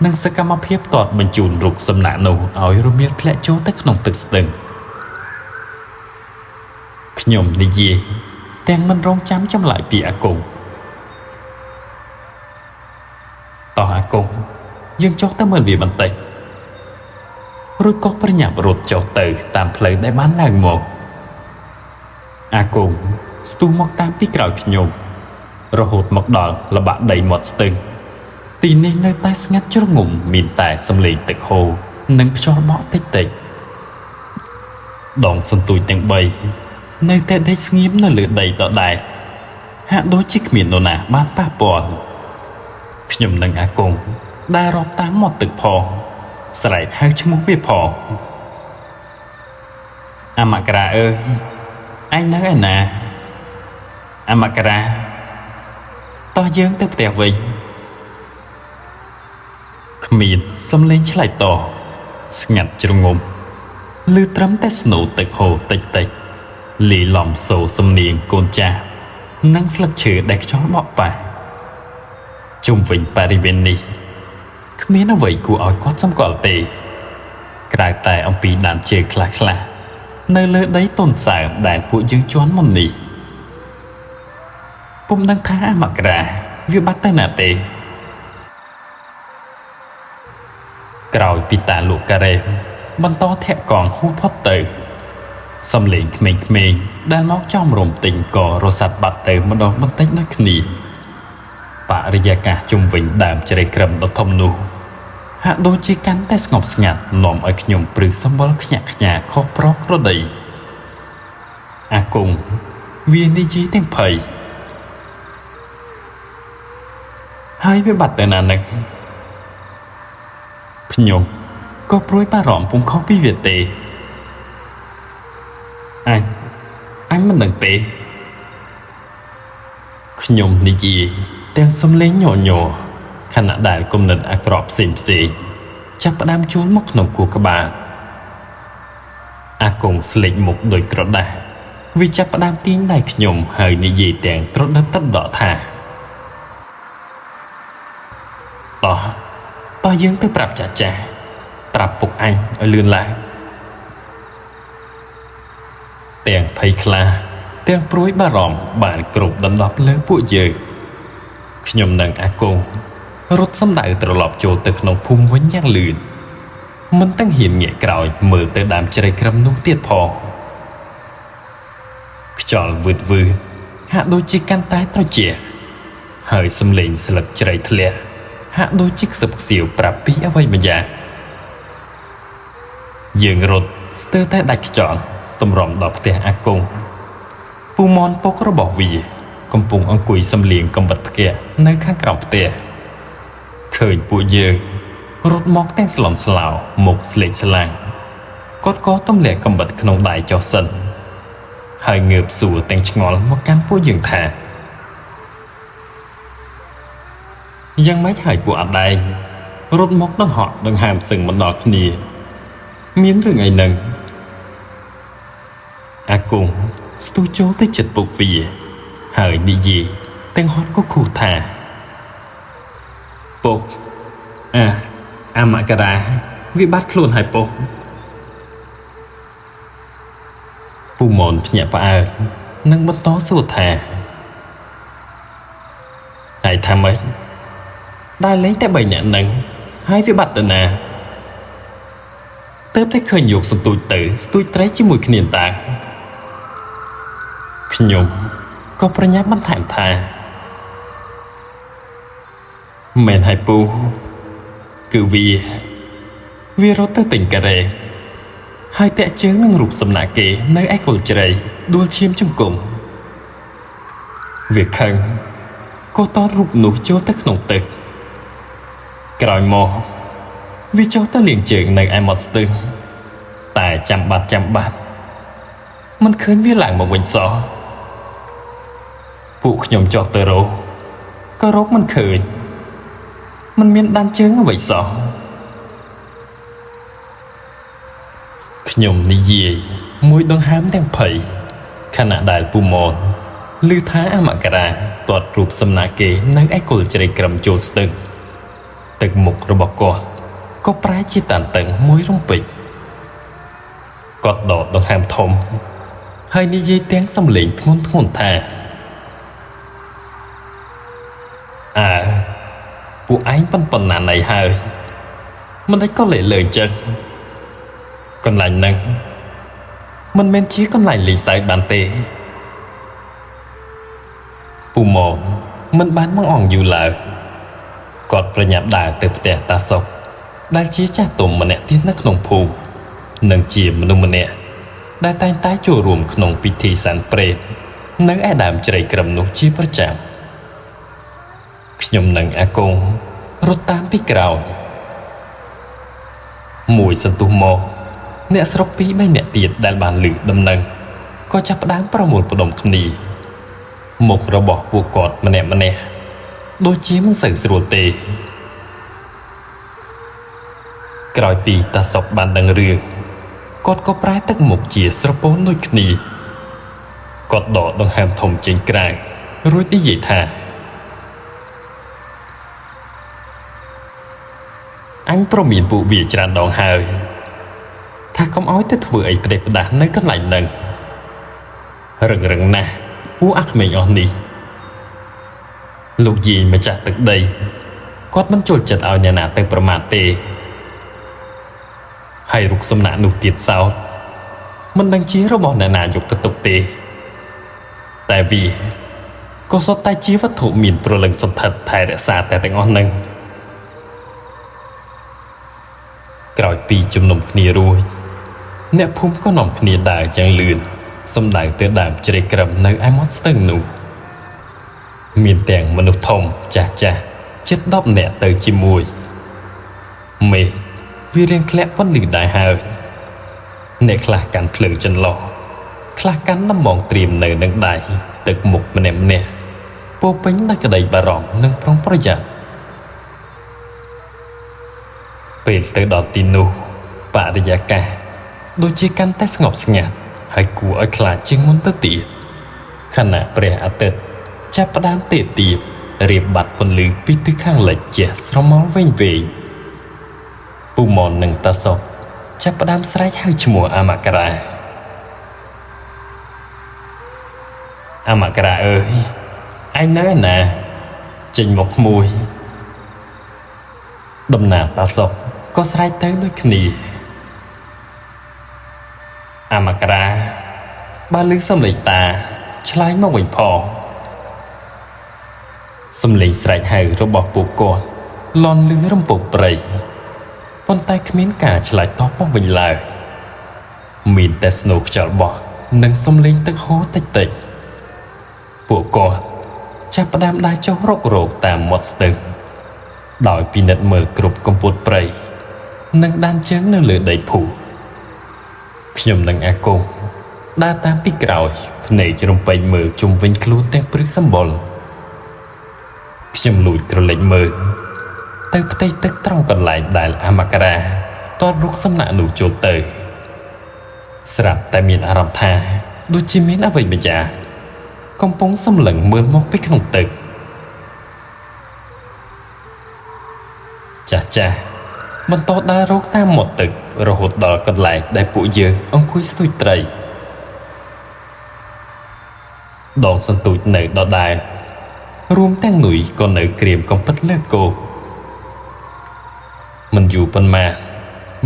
[SPEAKER 1] និងសកម្មភាពតតបញ្ជូនរុកសំណាក់នោះឲ្យរមៀលធ្លាក់ចូលទៅក្នុងទឹកស្ទឹងខ្ញុំនិយាយទាំងមិនរងចាំចម្លើយពីអាគង់តោះអាគង់យើងចុះទៅមើលវាបន្តិចរួចក៏ប្រញាប់រត់ចុះទៅតាមផ្លូវដែលបានឡើងមកអាគង់ស្ទុះមកតាមពីក្រោយខ្ញុំរហូតមកដល់ល្បាក់ដីមាត់ស្ទឹងទីនេះនៅតែស្ងាត់ជ្រងំមានតែសំឡេងទឹកហូរនិងខ្យល់បក់តិចដងសន្ទូចទាំង3នៅតែដេកស្ងៀមនៅលើដីដដែលហាក់ដូចជាគ្មាននរណាបានប៉ះពាល់ខ្ញុំនិងអាគង់ដែលរាប់តាមមាត់ទឹកផងស្រែកហៅឈ្មោះវាផងអាមករាអើយឯងនៅឯណាអាមករាតោះយើងទៅផ្ទះវិញគ្មានសំឡេងឆ្លើយតបស្ងាត់ជ្រងំឮត្រឹមតែស្នូរទឹកហូរតិចលាយឡំសូរសំនៀងកូនចាស់និងស្លឹកឈើដែលខ្យល់បក់ប៉ះជុំវិញបរិវេណនេះគ្មានអ្វីគួរឲ្យកត់សម្គាល់ទេក្រៅតែអំពីដានជើងខ្លះនៅលើដីទន់សើមដែលពួកយើងជន់មុននេះពុំដឹងថាអាមករាវាបាត់ទៅណាទេក្រោយពីតាលោកការ៉េមបន្តធាក់កងហួសផុតទៅសំឡេងក្មេងៗដែលមកចំរំទិញក៏រសាត់បាត់ទៅម្ដងបន្តិចដូចគ្នាបរិយាកាសជុំវិញដើមជ្រៃក្រឹមដ៏ធំនោះហាក់ដូចជាកាន់តែស្ងប់ស្ងាត់នាំឲ្យខ្ញុំព្រឺសម្បល់ខ្ញាក់ខ្ញាខុសប្រក្រតីអាគង់វានិយាយទាំងភ័យហើយវាបាត់ទៅណានឹងខ្ញុំក៏ព្រួយបារម្ភពុំខុសពីវាទេអញមិនដឹងទេខ្ញុំនិយាយទាំងសំឡេងញ័រខណៈដែលគំនិតអាក្រក់ផ្សេងចាប់ផ្ដើមជួលមកក្នុងគូក្បាលអាគង់ស្លេកមុខដោយក្រដាស់វាចាប់ផ្ដើមទាញដៃខ្ញុំហើយនិយាយទាំងត្រដិតទឹកដកថាតោះយើងទៅប្រាប់ចាស់ប្រាប់ពុកអញឲ្យលឿនឡើងទាំងភ័យខ្លាចទាំងព្រួយបារម្ភបានគ្រប់ដណ្ដប់លើពួកយើងខ្ញុំនិងអាគង់រត់សម្ដៅត្រឡប់ចូលទៅក្នុងភូមិវិញយ៉ាងលឿនមិនទាំងហ៊ានងាកក្រោយមើលទៅដើមជ្រៃក្រឹមនោះទៀតផងខ្យល់វឺតហាក់ដូចជាកាន់តែត្រជាក់ហើយសំឡេងស្លឹកជ្រៃធ្លាក់ហាក់ដូចជាខ្សឹបខ្សៀវប្រាប់ពីអ្វីម្យ៉ាងយើងរត់ស្ទើរតែដាច់ខ្យល់ទម្រាំដល់ផ្ទះអាគង់ពូមនពុករបស់វាកំពុងអង្គុយសំលៀងកំបិតផ្គាក់នៅខាងក្រោមផ្ទះឃើញពួកយើងរត់មកទាំងស្លន់ស្លោមុខស្លេកស្លាំង គាត់ក៏ទម្លាក់កំបិតក្នុងដៃចុះសិនហើយងើបសួរទាំងឆ្ងល់មកកាន់ពួកយើងថាយ៉ាងម៉េចហើយពួកអត់ដែងរត់មកដង្ហក់ដង្ហើមសឹងមិនដល់គ្នាមានរឿងអីនឹងអាគង់ស្ទុះចូលទៅចិត្តពុកវាហើយនិយាយទាំងហត់ក៏ខុសថាពុកអាមករាវាបាត់ខ្លួនហើយពុកពូមនភ្ញាក់ផ្អើលនិងបន្តសួរថាហើយថាម៉េចដើរលេងតែ3នាក់នឹងហើយវាបាត់ទៅណាទើបតែឃើញយកសន្ទូចទៅស្ទូចត្រីជាមួយគ្នាតើខ្ញុំក៏ប្រញាប់បន្ថែមថាមែនហើយពូគឺវារត់ទៅទិញការ៉េហើយតាក់ជើងនឹងរូបសំណាក់គេនៅឯគល់ជ្រៃដួលឈាមជង្គង់វាខឹងក៏តតរូបនោះចូលទៅក្នុងទឹកក្រោយមកវាចុះទៅលាងជើងនៅឯមាត់ស្ទឹងតែចាំបាត់មិនឃើញវាឡើងមកវិញសោះពួកខ្ញុំចុះទៅរកក៏រកមិនឃើញមិនមានដានជើងអ្វីសោះខ្ញុំនិយាយមួយដង្ហើមទាំងភ័យខណៈដែលពូមនឮថាអាមករាទាត់រូបសំណាកគេនៅឯគល់ជ្រៃក្រឹមចូលស្ទឹងទឹកមុខរបស់គាត់ក៏ប្រែជាតានតឹងមួយរំពេចគាត់ដកដង្ហើមធំហើយនិយាយទាំងសំឡេងធ្ងន់ថាពួកឯងប៉ុណ្ណាណៃហើយមិនដេចក៏លេលើចឹងកន្លែងហ្នឹងមិនមែនជាកន្លែងលេងសើចបានទេពូម៉ងមិនបានមកអងយូរឡើយគាត់ប្រញាប់ដើរទៅផ្ទះតាសុកដែលជាចាស់ទុំម្នាក់ទៀតនៅក្នុងភូមិនិងជាមនុស្សម្នាក់ដែលតែងតែចូលរួមក្នុងពិធីសែនព្រេននៅឯដើមជ្រៃក្រឹមនោះជាប្រចាំខ្ញុំនិងអាគង់រត់តាមពីក្រោយមួយសន្ទុះមកអ្នកស្រុក2-3នាក់ទៀតដែលបានឮដំណឹងក៏ចាប់ផ្ដើមប្រមូលផ្ដុំគ្នាមុខរបស់ពួកគាត់ម្នាក់ដូចជាមិនសូវស្រួលទេក្រោយពីតាសុកបានដឹងរឿងគាត់ក៏ប្រែទឹកមុខជាស្រពោនដូចគ្នាគាត់ដកដង្ហើមធំចេញក្រៅរួចនិយាយថាអញប្រមានពួកវាច្រើនដងហើយថាកុំឲ្យទៅធ្វើអីផ្ដេសផ្ដាសនៅកន្លែងហ្នឹងរឹងណាស់ពួកអាក្មេងអស់នេះលោកយាយម្ចាស់ទឹកដីគាត់មិនចូលចិត្តឲ្យអ្នកណាទៅប្រមាថទេហើយរូបសំណាកនោះទៀតសោតមិនដឹងជារបស់អ្នកណាយកទៅទុកទេតែវាក៏សុទ្ធតែជាវត្ថុមានព្រលឹងសន្ធិដ្ឋថែរក្សាតែទាំងអស់ហ្នឹងក្រោយពីជំនុំគ្នារួចអ្នកភូមិក៏នាំគ្នាដើរយ៉ាងលឿនសំដៅទៅដើមជ្រៃក្រឹមនៅឯមាត់ស្ទឹងនោះមានទាំងមនុស្សធំចាស់ជិត10នាក់ទៅជាមួយមេវារៀងធ្លាក់ពន្លឺដែរហើយអ្នកខ្លះកាន់ភ្លើងចន្លោះខ្លះកាន់ដំបងត្រៀមនៅនឹងដៃទឹកមុខម្នាក់ពោពេញដោយក្តីបារម្ភនិងប្រុងប្រយ័ត្នពេលទៅដល់ទីនោះបរិយាកាសដូចជាកាន់តែស្ងប់ស្ងាត់ហើយគួរឲ្យខ្លាចជាងមុនទៅទៀតខណៈព្រះអាទិត្យចាប់ផ្ដើមទេទៀបរៀបបាត់ពន្លឺពីទិសខាងលិចជះស្រមោលវែងពូម៉ននិងតាសុកចាប់ផ្ដើមស្រែកហៅឈ្មោះអាមករាអើយឯងនៅឯណាចេញមកក្មួយដំណាតាសុកក៏ស្រែកទៅដូចគ្នាអាមករាបើឮសំឡេងតាឆ្លើយមកវិញផងសំឡេងស្រែកហៅរបស់ពួកគាត់លាន់លឺរំពងព្រៃប៉ុន្តែគ្មានការឆ្លើយតបមកវិញឡើយមានតែស្នូរខ្យល់បោះនិងសំឡេងទឹកហូរតិចពួកគាត់ចាប់ផ្ដើមដើរចុះរកតាមមាត់ស្ទឹងដោយពិនិត្យមើលគ្រប់កំពត់ព្រៃនិងដានជើងនៅលើដីភូ ខ្ញុំនឹងអាគមដើរតាមពីក្រោយភ្នែករំពេញមើលជុំវិញខ្លួនទាំងព្រឹកសម្បុរខ្ញុំលួចក្រឡេកមើលទៅផ្ទៃទឹកត្រង់កន្លែងដែលអាម៉ាការ៉ាទាត់រុកសំណាក់នោះចូលទៅស្រាប់តែមានអារម្មណ៍ថាដូចជាមានអ្វីម្យ៉ាងកំពុងសម្លឹងមើលមកពីក្នុងទឹកចាស់បន្តដើររកតាមមាត់ទឹករហូតដល់កន្លែងដែលពួកយើងអង្គុយស្ទួយត្រីដងសន្ទូចនៅដដែលរួមទាំងនុយក៏នៅក្រៀមកំពិតលើគោកមិនយូរប៉ុន្មាន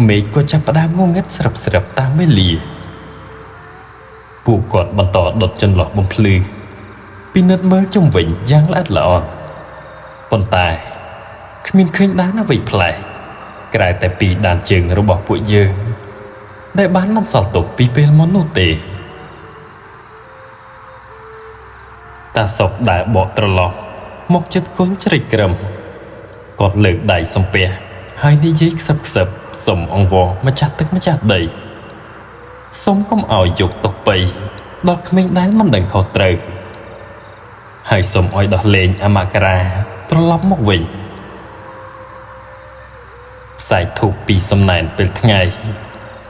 [SPEAKER 1] មេឃក៏ចាប់ផ្ដើមងងឹតស្រាប់តាមវេលាពួកគាត់បន្តដុតចន្លោះបំភ្លឺពិនិត្យមើលជុំវិញយ៉ាងល្អិតល្អន់ប៉ុន្តែគ្មានឃើញដានអ្វីប្លែកក្រៅតែពីដានជើងរបស់ពួកយើងដែលបានបន្សល់ទុកពីពេលមុននោះទេតាសុកដើរបកត្រឡប់មកជិតគល់ជ្រៃក្រឹមគាត់លើកដៃសំពះហើយនិយាយខ្សឹបសុំអង្វរម្ចាស់ទឹកម្ចាស់ដីសុំកុំឲ្យយកទោសបីដល់ក្មេងដែលមិនដឹងខុសត្រូវហើយសុំឲ្យដោះលែងអាម៉ាការ៉ាត្រឡប់មកវិញផ្សាយធូបពីសំណែនពេលថ្ងៃ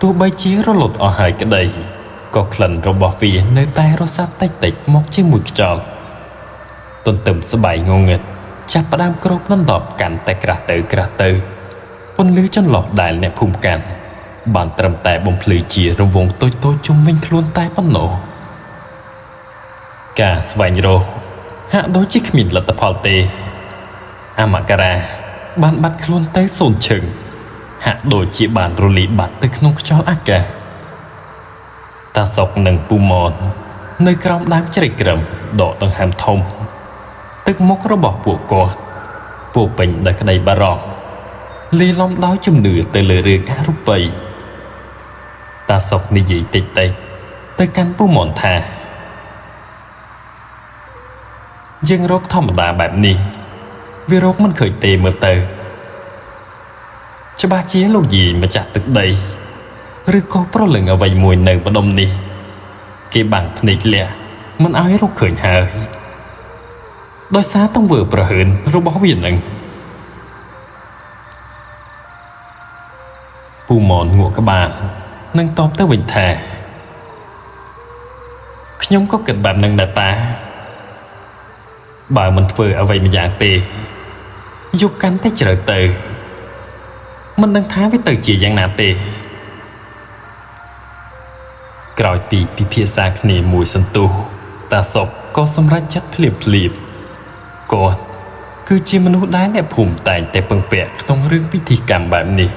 [SPEAKER 1] ទោះបីជារលត់អស់ហើយក្តីក៏ក្លិនរបស់វានៅតែរសាត់តិចមកជាមួយខ្យល់ទន្ទឹមស្បែកងងឹតចាប់ផ្ដើមគ្របដណ្ដប់កាន់តែក្រាស់ទៅពន្លឺចន្លោះដែលអ្នកភូមិកាន់បានត្រឹមតែបំភ្លឺជារង្វង់តូចជុំវិញខ្លួនតែប៉ុណ្ណោះការស្វែងរកហាក់ដូចជាគ្មានលទ្ធផលទេអាម៉ាការ៉ាបានបាត់ខ្លួនទៅសូន្យឈឹងហាក់ដូចជាបានរលាយបាត់ទៅក្នុងខ្យល់អាកាសតាសុកនិងពូម៉ននៅក្រោមដើមជ្រៃក្រឹមដកដង្ហើមធំទឹកមុខរបស់ពួកគាត់ពោពេញដោយក្តីបារម្ភលាយឡំដោយជំនឿទៅលើរឿងអរូបីតាសុកនិយាយតិចទៅកាន់ពូម៉នថាយើងរកធម្មតាបែបនេះវារកមិនឃើញទេមើលទៅច្បាស់ជាលោកយាយម្ចាស់ទឹកដីឬក៏ប្រលឹងអ្វីមួយនៅម្ដុំនេះគេបាំងភ្នែកលះមិនឲ្យរកឃើញហើយដោយសារទង្វើប្រហើនរបស់វានឹងពូម៉នងក់ក្បាលនឹងតបទៅវិញថាខ្ញុំក៏គិតបែបនឹងដែរតាបើមិនធ្វើអ្វីម្យ៉ាងទេយកកាន់តែជ្រៅទៅមិនដឹងថាវាទៅជាយ៉ាងណាទេក្រោយពីពិភាក្សាគ្នាមួយសន្ទុះតាសុកក៏សម្រេចចិត្តភ្លាមគាត់គឺជាមនុស្សដែលអ្នកភូមិតែងតែពឹងពាក់ក្នុងរឿងពិធីកម្មបែបនេះ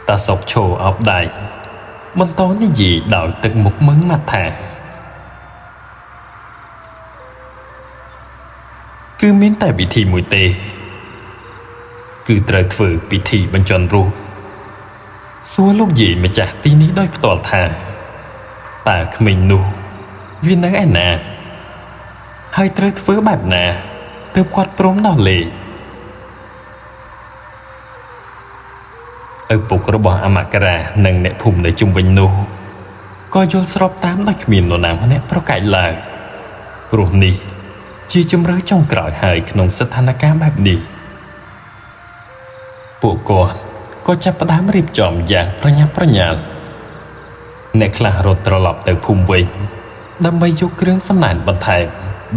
[SPEAKER 1] តាសុកឈរអោបដៃបន្តនិយាយដោយទឹកមុខមឹងមាត់ថាគឺមានតែវិធីមួយទេគឺត្រូវធ្វើពិធីបញ្ចុះរូបសួរលោកយាយម្ចាស់ទីនេះដោយផ្ទាល់ថាតើក្មេងនោះវានៅឯណាហើយត្រូវធ្វើបែបណាទើបគាត់ព្រមដោះលែងឪពុករបស់អាម៉ាការ៉ានិងអ្នកភូមិនៅជុំវិញនោះក៏យល់ស្របតាមដោយគ្មាននរណាម្នាក់ប្រកែកឡើយព្រោះនេះជាជំរឿចុងក្រោយហើយក្នុងស្ថានភាពបែបនេះពួកគាត់ក៏ចាប់ផ្ដើមរៀបចំយ៉ាងប្រញាប់ប្រញាល់អ្នកខ្លះរត់ត្រឡប់ទៅភូមិវិញដើម្បីយកគ្រឿងសំណែនបន្ថែម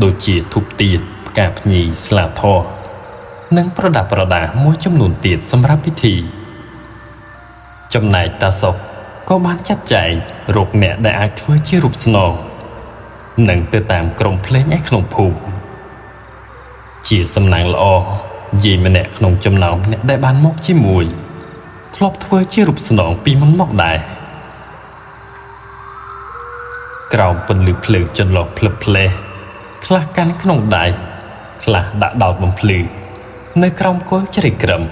[SPEAKER 1] ដូចជាធូបទៀនផ្កាភ្ញីស្លាធម៌និងប្រដាប់ប្រដាមួយចំនួនទៀតសម្រាប់ពិធីចំណែកតាសុកក៏បានចាត់ចែងរកអ្នកដែលអាចធ្វើជារូបស្នងនិងទៅតាមក្រុមភ្លេងឯក្នុងភូមិជាសំណាងល្អយាយម្នាក់ក្នុងចំណោមអ្នកដែលបានមកជាមួយធ្លាប់ធ្វើជារូបស្នងពីមុនមកដែរក្រោមពន្លឺភ្លើងចន្លុះភ្លឹបភ្លែខ្លះកាន់ក្នុងដៃខ្លះដាក់ដោតបំភ្លឺនៅក្រោមគល់ជ្រៃក្រឹម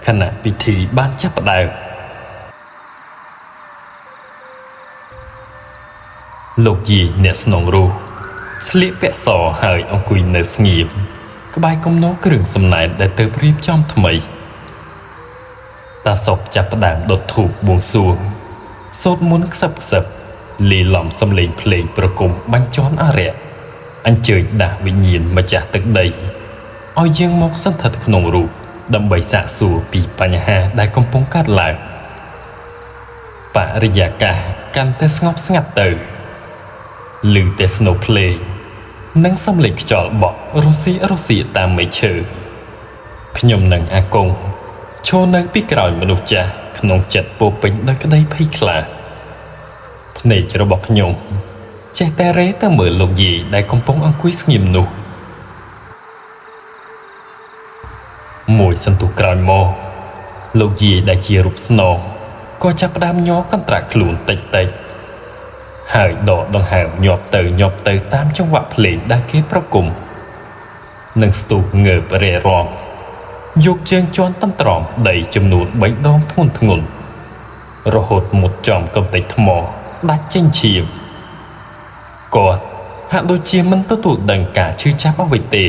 [SPEAKER 1] ខណៈពិធីបានចាប់ផ្ដើមលោកយាយអ្នកស្នងរូបស្លៀកពាក់សហើយអង្គុយនៅស្ងៀមក្បែរគំនរគ្រឿងសំណែនដែលទើបរៀបចំថ្មីតាសុកចាប់ផ្ដើមដុតធូបបួងសួង សូត្រមន្តខ្សឹបខ្សឹបលីឡំសំឡេងភ្លេងប្រគំបាញ់ជន់អរិយអញ្ជើញដាស់វិញ្ញាណម្ចាស់ទឹកដីឲ្យយាងមកសន្ធិដ្ឋក្នុងរូបដើម្បីសាកសួរពីបញ្ហាដែលកំពុងកើតឡើងបរិយាកាសកាន់តែស្ងប់ស្ងាត់ទៅឮតែស្នូភ្លេងនិងសំឡេងខ្យល់បក់រុស៊ីតាមមេឃឈើខ្ញុំនិងអាគង់ឈរនៅពីក្រោយមនុស្សចាស់ក្នុងចិត្តពោពេញដោយក្តីភ័យខ្លាចភ្នែករបស់ខ្ញុំចេះតែរេទៅមើលលោកយាយដែលកំពុងអង្គុយស្ងៀមនោះមួយសន្ទុះក្រោយមកលោកយាយដែលជារូបស្នងក៏ចាប់ផ្ដើមញ័រកន្ត្រាក់ខ្លួនតិចហើយដកដង្ហើមញាប់ទៅតាមចង្វាក់ភ្លេងដែលគេប្រគំនិងស្ទុះងើបរេរាំយកជើងជន់តំត្រមដីចំនួន3ដងធ្ងន់រហូតមុតចំកំទេចថ្មដាច់ចេញឈាមគាត់ហាក់ដូចជាមិនទទួលដឹងការឈឺចាប់អ្វីទេ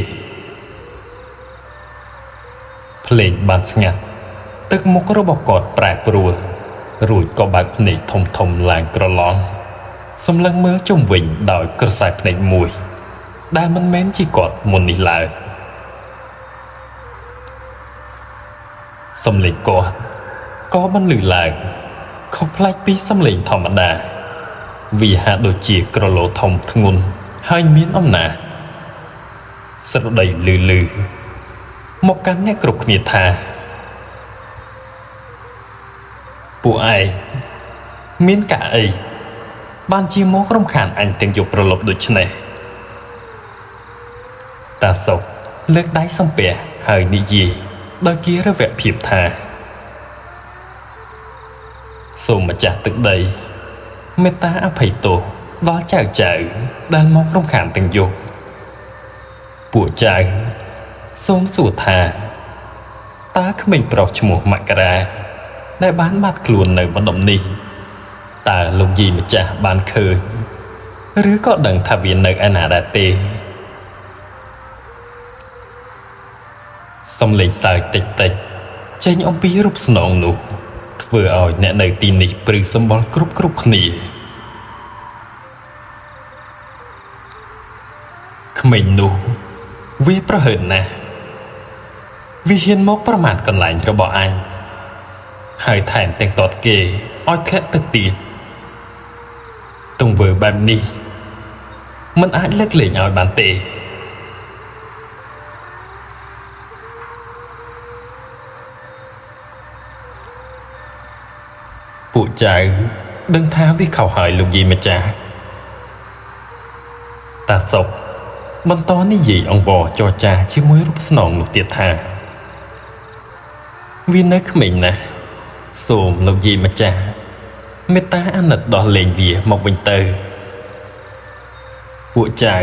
[SPEAKER 1] ភ្លេងបានស្ងាត់ទឹកមុខរបស់គាត់ប្រែប្រួលរួចក៏បើកភ្នែកធំឡើងក្រឡងសម្លឹងមើលជុំវិញដោយក្រសែភ្នែកមួយដែលមិនមែនជាគាត់មុននេះឡើយសំឡេងគាត់ក៏បន្លឺឡើងខុសប្លែកពីសំឡេងធម្មតាវាហាក់ដូចជាក្រឡូធំធ្ងន់ហើយមានអំណាចស្រដីលឺមកកាន់អ្នកគ្រប់គ្នាថាពួកឯងមានការអីបានជាមករំខានអញទាំងយកប្រលប់ដូចនេះតាសុកលើកដៃសំពះហើយនិយាយដោយគៀរវៈភាពថាសូមម្ចាស់ទឹកដីមេត្តាអភ័យទោសដល់ចៅដែលមករំខានទាំងយកពួកចៅសូមសួរថាតើក្មេងប្រុសឈ្មោះមករាដែលបានបាត់ខ្លួននៅបណ្ដុំនេះតើលោកយាយម្ចាស់បានឃើញឬក៏ដឹងថាវានៅឯណាដែរទេសំឡេងសើចតិចចេញអំពីរូបស្នងនោះធ្វើឲ្យអ្នកនៅទីនេះព្រឺសម្បល់គ្រប់គ្នាក្មេងនោះវាប្រហើនណាស់វាហ៊ានមកប្រមាថកន្លែងរបស់អញហើយថែមទាំងតតគេឲ្យធ្លាក់ទឹកទៀតទង្វើបែបនេះមិនអាចលើកលែងឲ្យបានទេពួកចៅដឹងថាវាខុសហើយលោកយាយម្ចាស់តាសុកបន្តនិយាយអង្វរចរចាជាមួយរូបស្នងនោះទៀតថាវានៅក្មេងណាស់សូមលោកយាយម្ចាស់មេត្តាអាណិតដោះលែងវាមកវិញទៅពួកចៅ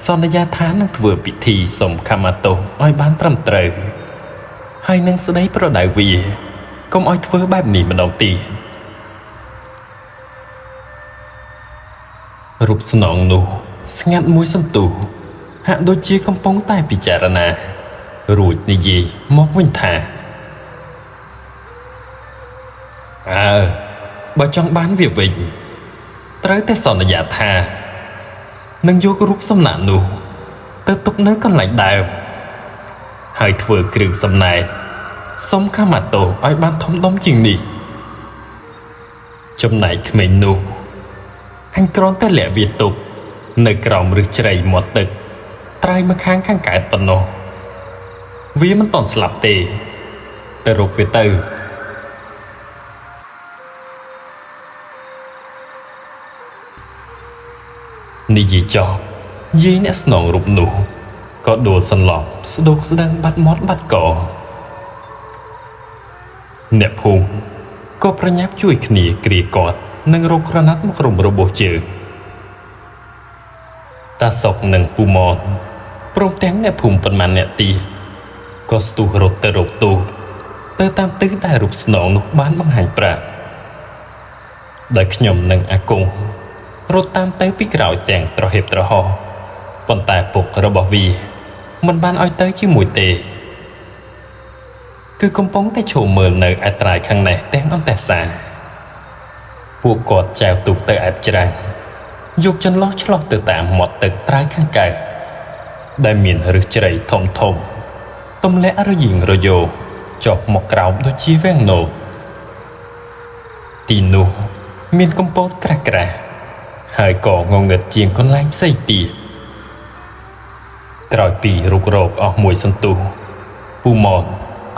[SPEAKER 1] សន្យាថានឹងធ្វើពិធីសុំខមាទោសឲ្យបានត្រឹមត្រូវហើយនឹងស្ដីប្រដៅវាកុំឲ្យធ្វើបែបនេះម្ដងទៀតរូបស្នងនោះស្ងាត់មួយសន្ទុះហាក់ដូចជាកំពុងតែពិចារណារួចនិយាយមកវិញថាបើចង់បានវាវិញត្រូវតែសន្យាថានឹងយករូបសំណាកនោះទៅទុកនៅកន្លែងដើមហើយធ្វើគ្រឿងសំណែនសុំខមាទោសឲ្យបានធំដុំជាងនេះចំណែកក្មេងនោះអញគ្រាន់តែលាក់វាទុកនៅក្រោមឫសជ្រៃមាត់ទឹកត្រើយមកខាងកើតប៉ុណ្ណោះវាមិនតន់ស្លាប់ទេទៅរកវាទៅនិយាយចោលយាយអ្នកស្នងរូបនោះក៏ដួលសន្លប់ស្ដោកស្ដាងបាត់មាត់បាត់កអ្នកភូមិក៏ប្រញាប់ជួយគ្នាគ្រាគាត់និងរកក្រណាត់មករុំរបួសជើងតាសុកនិងពូម៉នព្រមទាំងអ្នកភូមិប៉ុន្មានអ្នកទៀតក៏ស្ទុះរត់ទៅរកទូទៅតាមទិសដែលរូបស្នងនោះបានបង្ហាញប្រាប់ដោយខ្ញុំនិងអាគង់រត់តាមទៅពីក្រោយទាំងត្រហេបត្រហោប៉ុន្តែពុករបស់វាមិនបានឲ្យទៅជាមួយទេគឺកំពុងតែឈរមើលនៅឯត្រើយខាងនេះទាំងអន្តេសា ពួកគាត់ចែវទូកទៅឯបច្រាំងយកចន្លោះឆ្លោះទៅតាមមាត់ទឹកត្រើយខាងកើតដែលមានឫសជ្រៃធំធំទម្លាក់រយិងរយោចុះមកក្រោមដូចជាវាំងនោទីនោះមានកំពតក្រាស់ក្រាស់ហើយក៏ងងឹតជាងកន្លែងផ្សេងទៀតក្រោយពីរុករកអស់មួយសន្ទុះពូម៉ន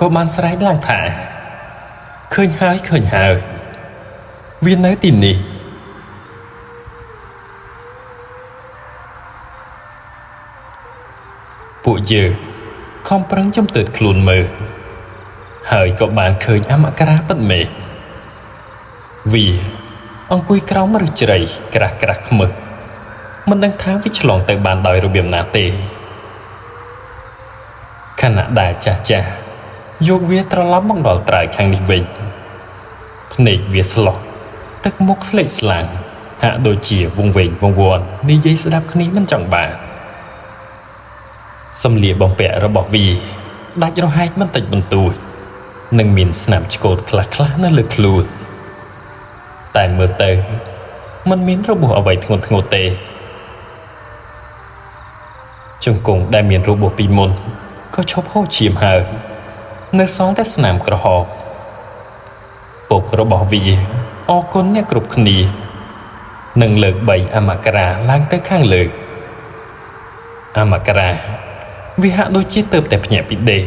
[SPEAKER 1] ក៏បានស្រែកឡើងថាឃើញហើយវានៅទីនេះពួកយើងខំប្រឹងចំទើតខ្លួនមើលហើយក៏បានឃើញអមករាពិតមែនវាអង្គុយក្រោមឫសជ្រៃក្រាស់ខ្មឹកមិនដឹងថាវាឆ្លងទៅបានដោយរបៀបណាទេខណៈដែលចាស់យកវាត្រឡប់មកដល់ត្រើយខាងនេះវិញភ្នែកវាស្លោះទឹកមុខស្លេកស្លាំងហាក់ដូចជាវង្វេងវង្វាន់និយាយស្ដាប់គ្នាមិនចង់បានសម្លៀកបំពាក់របស់វាដាច់រហែកបន្តិចបន្តួចនិងមានស្នាមឆ្កូតខ្លះនៅលើខ្លួនតែមើលទៅមិនមានរបួសអ្វីធ្ងន់ធ្ងរទេជង្គង់ដែលមានរបួសពីមុនក៏ឈប់ហូរឈាមហើយនៅសល់តែស្នាមក្រហមពុករបស់វាអរគុណអ្នកគ្រប់គ្នានឹងលើក3អមករាឡើងទៅខាងលើអមករាវាហាក់ដូចជាទៅតែភ្ញាក់ពីដេក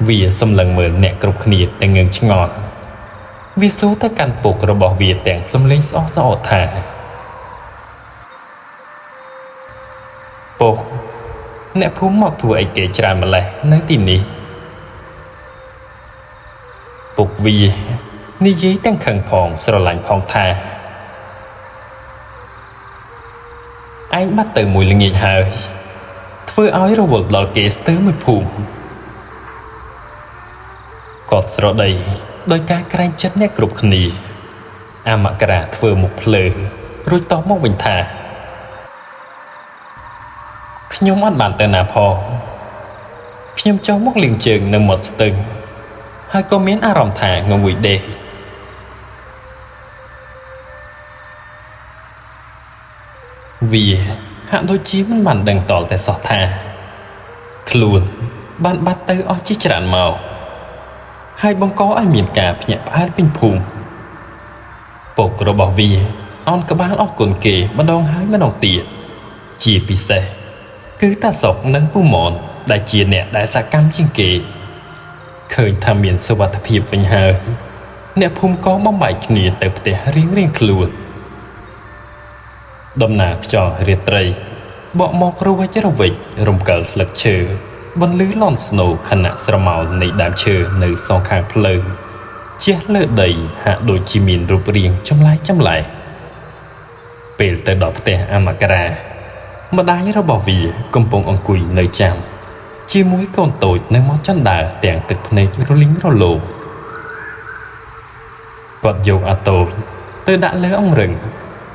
[SPEAKER 1] វាសម្លឹងមើលអ្នកគ្រប់គ្នាតែងើងឆ្ងល់វាសួរទៅកាន់ពុករបស់វាទាំងសំឡេងស្អកស្អកថាពុកអ្នកភូមិមកធ្វើអីគេច្រើនម្លេះនៅទីនេះពុកវានិយាយទាំងខឹងផងស្រឡាញ់ផងថាឯងបាត់ទៅមួយល្ងាចហើយធ្វើឲ្យរវល់ដល់គេស្ទើរមួយភូមិគាត់ស្រដីដោយការក្រែងចិត្តអ្នកគ្រប់គ្នាអមករាធ្វើមុខភ្លើរួចតបមកវិញថាខ្ញុំអត់បានទៅណាផងខ្ញុំចុះមកលាងជើងនៅមាត់ស្ទឹងហើយក៏មានអារម្មណ៍ថាងងុយដេកវាហាក់ដូចជាមិនបានដឹងតតែសោះថាខ្លួនបានបាត់ទៅអស់ជាច្រើនមកហើយបង្កឲ្យមានការភ្ញាក់ផ្អើលពេញភូមិពុករបស់វាអោនក្បាលអរគុណគេម្ដងហើយម្ដងទៀតជាពិសេសគឺតាសុកនិងពូម៉នដែលជាអ្នកដែលសកម្មជាងគេឃើញថាមានសុវត្ថិភាពវិញហើយអ្នកភូមិក៏បំបែកគ្នាទៅផ្ទះរៀងខ្លួនដំណើរខ្យល់រាត្រីបក់មករវិចរវិចរំកិលស្លឹកឈើបន្លឺលន់ស្នូខណៈស្រមោលនៃដើមឈើនៅសងខាងផ្លូវជះលើដីហាក់ដូចជាមានរូបរាងចម្លែកពេលទៅដល់ផ្ទះអមករាម្ដាយរបស់វាកំពុងអង្គុយនៅចាំជាមួយកូនតូចនៅមាត់ចន្ទើទាំងទឹកភ្នែករលីងរលោងគាត់យកអាតូចទៅដាក់លើអង្រឹង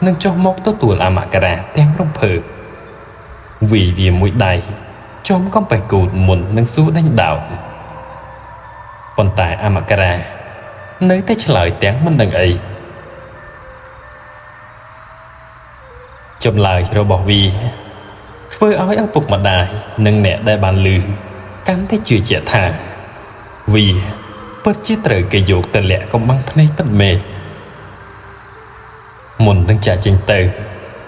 [SPEAKER 1] និងចុះមកទទួលអមករាទាំងរំភើបវាមួយដៃចំកំបេះគូតមុននឹងសួរដេញដោលប៉ុន្តែអមករានៅតែឆ្លើយទាំងមិនដឹងអីចម្លើយរបស់វាធ្វើឲ្យឪពុកម្ដាយនិងអ្នកដែលបានឮកាន់តែជឿជាក់ថាវាពិតជាត្រូវគេយកទៅលាក់កំបាំងភ្នែកពិតមែនមុននឹងចាក់ចេញទៅ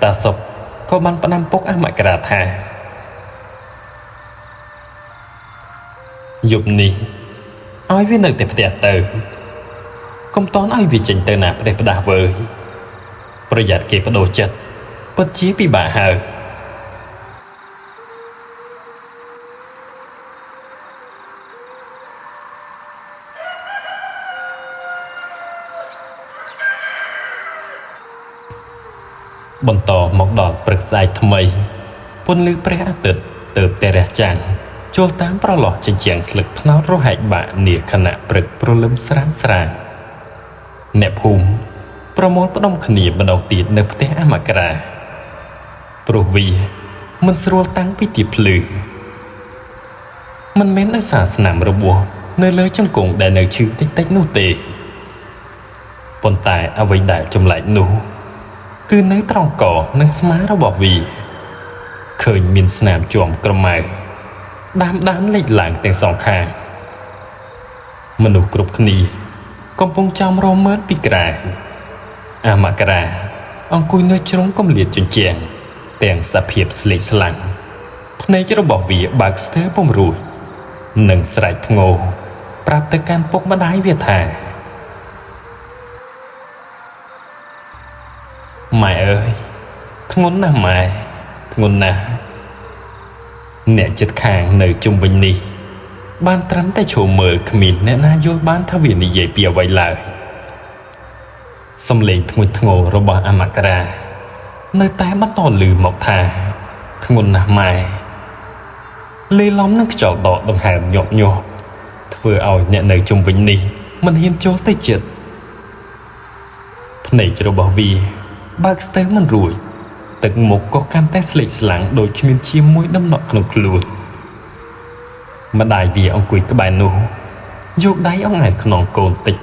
[SPEAKER 1] តាសុកក៏បានផ្ដាំពុកអមករាថាយប់នេះឲ្យវានៅតែផ្ទះទៅកុំតន់ឲ្យវាចេញទៅណាផ្ដេសផ្ដាស់វើយប្រយ័ត្នគេបដូរចិត្តពិតជាពិបាកហើយបន្តមកដល់ព្រឹកស្អែកថ្មីពន្លឺព្រះអាទិត្យទើបតែរះចាំងចូលតាមប្រឡោះជញ្ជាំងស្លឹកត្នោតរហែកបាក់នាខណៈព្រឹកព្រលឹមស្រាងអ្នកភូមិប្រមូលផ្ដុំគ្នាម្ដងទៀតនៅផ្ទះអមករាព្រោះវាមិនស្រួលតាំងពីទីភ្លឺមិនមែនដោយសារស្នាមរបួសនៅលើជង្គង់ដែលនៅឈឺតិចនោះទេ ប៉ុន្តែអ្វីដែលចម្លែកនោះគឺនៅត្រង់កនិងស្មារបស់វាឃើញមានស្នាមជាំក្រម៉ៅដានលេចឡើងទាំងសងខាងមនុស្សគ្រប់គ្នាកំពុងចាំរមើលពីក្រៅអាមករាអង្គុយនៅជ្រុងគម្លាតជញ្ជាំងទាំងសភាពស្លេកស្លាំងភ្នែករបស់វាបើកស្ទើរពុំរួចនិងស្រែកធ្ងោប្រាប់ទៅកាន់ពុកម្ដាយវាថាម៉ែអើយធ្ងន់ណាស់ម៉ែធ្ងន់ណាស់អ្នកជិតខាងនៅជុំវិញនេះបានត្រឹមតែឈរមើលគ្មានអ្នកណាយល់បានថាវានិយាយពីអ្វីឡើយសំឡេងធ្ងន់ធ្ងររបស់អាមករានៅតែបន្តឮមកថាធ្ងន់ណាស់ម៉ែលេឡំនឹងខ្យល់ដកដង្ហើមញាប់ញ័រធ្វើឲ្យអ្នកនៅជុំវិញនេះមិនហ៊ានចូលទៅជិតភ្នែករបស់វាបើកស្ទើរមិនរួចទឹកមុខក៏កាន់តែស្លេកស្លាំងដូចគ្មានជាមួយដំណក់ក្នុងខ្លួនម្ដាយវាអង្គុយក្បែរនោះយកដៃអង្អែលខ្នងកូនតិច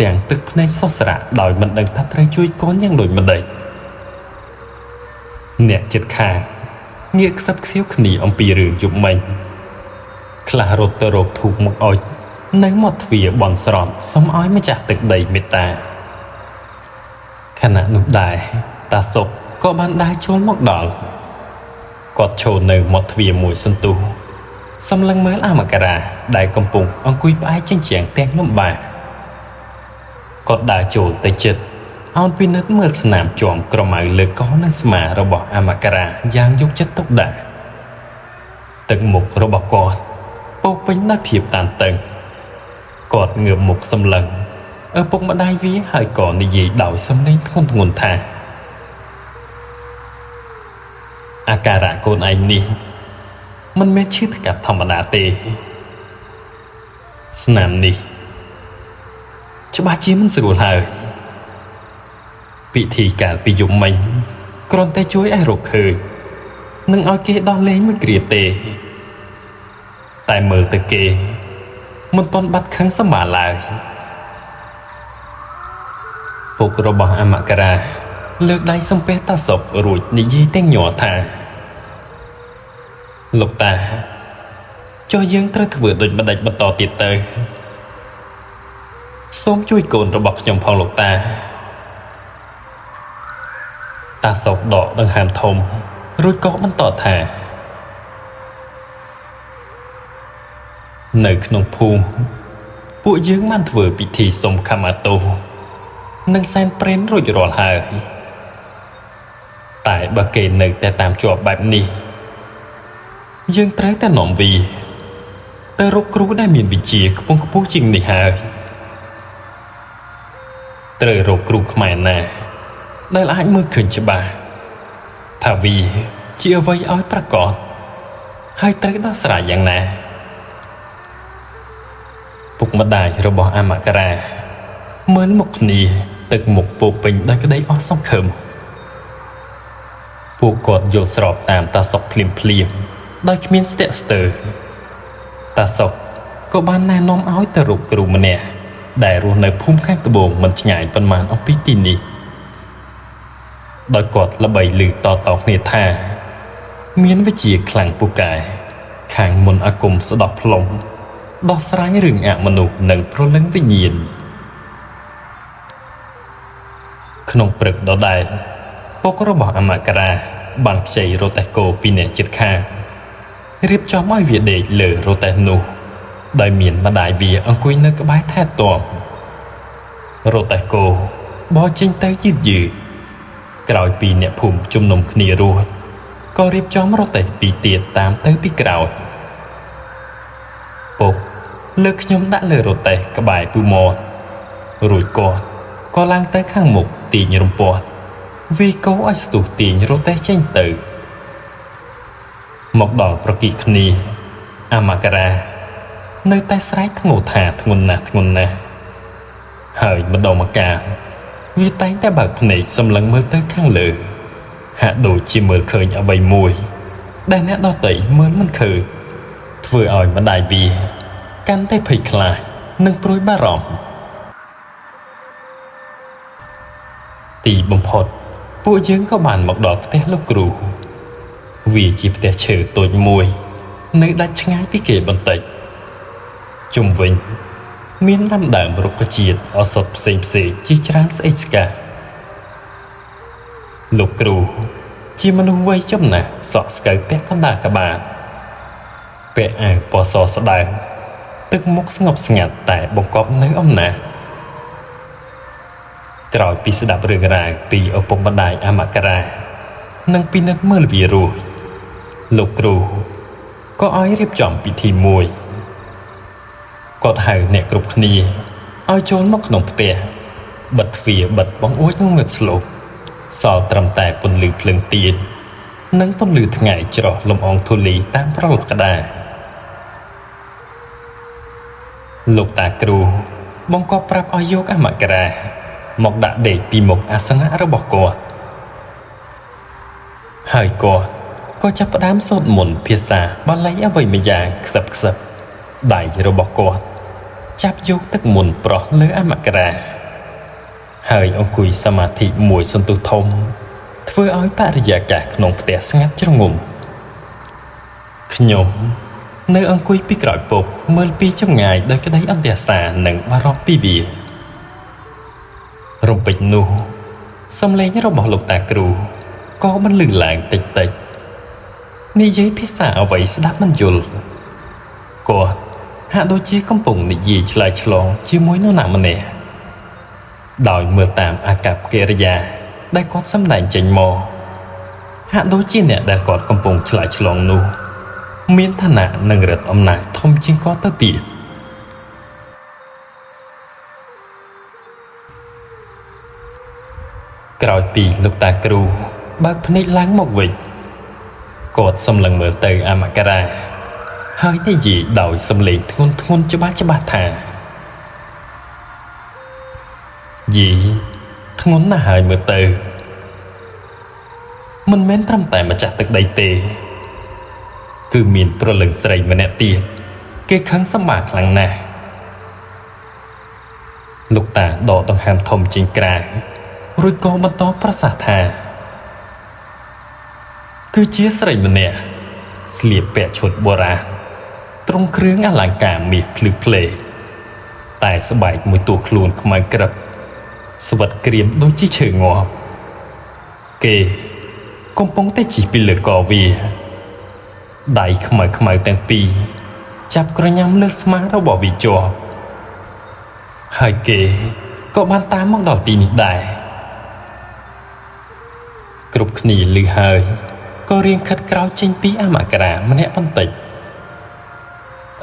[SPEAKER 1] ទាំងទឹកភ្នែកសស្រាក់ដោយមិនដឹងថាត្រូវជួយកូនយ៉ាងដូចម្ដេចអ្នកជិតខាងងាកខ្សឹបខ្សៀវគ្នាអំពីរឿងយប់មិញខ្លះរត់ទៅរកធូបមកអុជនៅមាត់ទ្វារបន់ស្រន់សុំឲ្យម្ចាស់ទឹកដីមេត្តាខណៈនោះដែរតាសុកក៏បានដើរចូលមកដល់គាត់ឈរនៅមាត់ទ្វារមួយសន្ទុះសម្លឹងមើលអាមករាដែលកំពុងអង្គុយផ្អែកជញ្ជាំងទាំងលំបាកគាត់ដើរចូលទៅជិតអោនពិនិត្យមើលស្នាមជាំក្រម៉ៅលើកនិងស្មារបស់អាមករាយ៉ាងយកចិត្តទុកដាក់ទឹកមុខរបស់គាត់ពោពេញដោយភាពតានតឹងគាត់ងើបមុខសម្លឹងឪពុកម្ដាយវាហើយក៏និយាយដោយសំឡេងធ្ងន់ធ្ងរថាអាការៈកូនឯងនេះមិនមែនឈឺថ្កាត់ធម្មតាទេស្នាមនេះច្បាស់ជាមិនស្រួលហើយពិធីកាលពីយប់មិញគ្រាន់តែជួយឲ្យរកឃើញនិងឲ្យគេដោះលែងមួយគ្រាទេតែមើលទៅគេមិនទាន់បាត់ខឹងសម្បាឡើយពុករបស់អាមករាលើកដៃសំពះតាសុករួចនិយាយទាំងញ័រថាលោកតាចុះយើងត្រូវធ្វើដូចម្ដេចបន្តទៀតទៅសូមជួយកូនរបស់ខ្ញុំផងលោកតាសុកដកដង្ហើមធំរួចក៏បន្តថានៅក្នុងភូមិពួកយើងបានធ្វើពិធីសុំខមាទោសនិងសែនព្រេនរួចរាល់ហើយតែបើគេនៅតែតាមជាប់បែបនេះយើងត្រូវតែនាំវាទៅរកគ្រូដែលមានវិជ្ជាខ្ពង់ខ្ពស់ជាងនេះហើយត្រូវរកគ្រូខ្មែរណាដែលអាចមើលឃើញច្បាស់ថាវាជាអ្វីឲ្យប្រកបហើយត្រូវដោះស្រាយយ៉ាងណាពុកម្ដាយរបស់អាមករាមើលមុខគ្នាទឹកមុខពោពេញដោយក្តីអស់សង្ឃឹមពួកគាត់យល់ស្របតាមតាសុកភ្លាមដោយគ្មានស្ទាក់ស្ទើរតាសុកក៏បានណែនាំឲ្យទៅរកគ្រូម្នាក់ដែលរស់នៅភូមិខាងត្បូងមិនឆ្ងាយប៉ុន្មានអំពីទីនេះដោយគាត់ល្បីឮតគ្នាថាមានវិជ្ជាខ្លាំងពូកែខាងមន្តអាគមស្ដោះផ្លុំដោះស្រាយរឿងអមនុស្សនិងព្រលឹងវិញ្ញាណក្នុងព្រឹកដដែលពុករបស់អាមករាបានខ្ចីរទេះគោពីអ្នកជិតខាងរៀបចំឲ្យវាដេកលើរទេះនោះដោយមានម្ដាយវាអង្គុយនៅក្បែរថែទាំរទេះគោបោះចេញទៅយឺតក្រោយពីអ្នកភូមិជំនុំគ្នារួចក៏រៀបចំរទេះពីរទៀតតាមទៅពីក្រោយពុកលើកខ្ញុំដាក់លើរទេះក្បែរពូម៉តរួចគាត់ក៏ឡើងទៅខាងមុខទាញរំពាត់វាគោឲ្យស្ទុះទាញរទេះចេញទៅមកដល់ប្រគីគ្នាអាមករានៅតែស្រែកធ្ងោថាធ្ងន់ណាស់ហើយម្ដងម្កាលវាតែងតែបើកភ្នែកសម្លឹងមើលទៅខាងលើហាក់ដូចជាមើលឃើញអ្វីមួយដែលអ្នកដទៃមើលមិនឃើញធ្វើឲ្យម្ដាយវាកាន់តែភ័យខ្លាចនិងព្រួយបារម្ភ ទីបំផុតពួកយើងក៏បានមកដល់ផ្ទះលោកគ្រូវាជាផ្ទះឈើតូចមួយនៅដាច់ឆ្ងាយពីគេបន្តិចជុំវិញមានដាំដើមរុក្ខជាតិឱសថផ្សេងជាច្រើនស្អេកស្កះលោកគ្រូជាមនុស្សវ័យចំណាស់សក់ស្កៅពាក់កណ្ដាលក្បាលពាក់អាវពណ៌សស្ដើងទឹកមុខស្ងប់ស្ងាត់តែបង្កប់នៅអំណាចក្រោយពីស្ដាប់រឿងរ៉ាវពីឪពុកម្ដាយអមករានិងពិនិត្យមើលវារួចលោកគ្រូក៏ឲ្យរៀបចំពិធីមួយគាត់ហៅអ្នកគ្រប់គ្នាឲ្យចូលមកក្នុងផ្ទះបិទទ្វារបិទបង្អួចនោះងើបស្លុបសល់ត្រឹមតែពន្លឺភ្លើងទៀននិងពន្លឺថ្ងៃច្រោះលំអងធូលីតាមប្រឡក្តាលោកតាគ្រូបង្គាប់ប្រាប់ឲ្យយកអមករាមកដាក់ដេកពីមុខអាសនៈរបស់គាត់ហើយគាត់ក៏ចាប់ផ្ដើមសូត្រមន្តភាសាបាលីអ្វីម្យ៉ាងខ្សឹបខ្សឹបដៃរបស់គាត់ចាប់យកទឹកមន្តប្រោះលើអមករាហើយអង្គុយសមាធិមួយសន្ទុះធំធ្វើឲ្យបរិយាកាសក្នុងផ្ទះស្ងាត់ជ្រងំខ្ញុំនៅអង្គុយពីក្រោយពុកមើលពីចម្ងាយដោយក្តីអន្ទះសារនិងបារម្ភពីវារំពេចនោះសំឡេងរបស់លោកតាគ្រូក៏បន្លឺឡើងតិចនិយាយភាសាអ្វីស្ដាប់មិនយល់គាត់ហាក់ដូចជាកំពុងនិយាយឆ្លើយឆ្លងជាមួយនរណាម្នាក់ដោយមើលតាមអាកប្បកិរិយាដែលគាត់សម្ដែងចេញមកហាក់ដូចជាអ្នកដែលគាត់កំពុងឆ្លើយឆ្លងនោះមានឋានៈនិងឫទ្ធិអំណាចធំជាងគាត់ទៅទៀតក្រោយពីលោកតាគ្រូបើកភ្នែកឡើងមកវិញគាត់សម្លឹងមើលទៅអមករាហើយនិយាយដោយសំឡេងធ្ងន់ច្បាស់ថាយីធ្ងន់ណាស់ហើយមើលទៅមិនមែនត្រឹមតែម្ចាស់ទឹកដីទេគឺមានប្រលឹងស្រីម្នាក់ទៀតគេខឹងសម្បាខ្លាំងណាស់លោកតាដកដង្ហើមធំជាងក្រៅរួចក៏បន្តប្រសាសន៍ថាគឺជាស្រីម្នាក់ស្លៀកពាក់ឈុតបុរាណទ្រង់គ្រឿងអលង្ការមាសភ្លឺផ្លេតែស្បែកមួយតួខ្លួនខ្មៅក្រឹបស្វិតក្រៀមដូចជាឈើងាប់គេកំពុងតែជិះពីលើកវាដៃខ្មៅទាំងពីរចាប់ក្រញាំលើស្មារបស់វាជាប់ហើយគេក៏បានតាមមកដល់ទីនេះដែរគ្រប់គ្នាឮហើយក៏រៀងខិតក្រោយចេញពីអមករាម្នាក់បន្តិច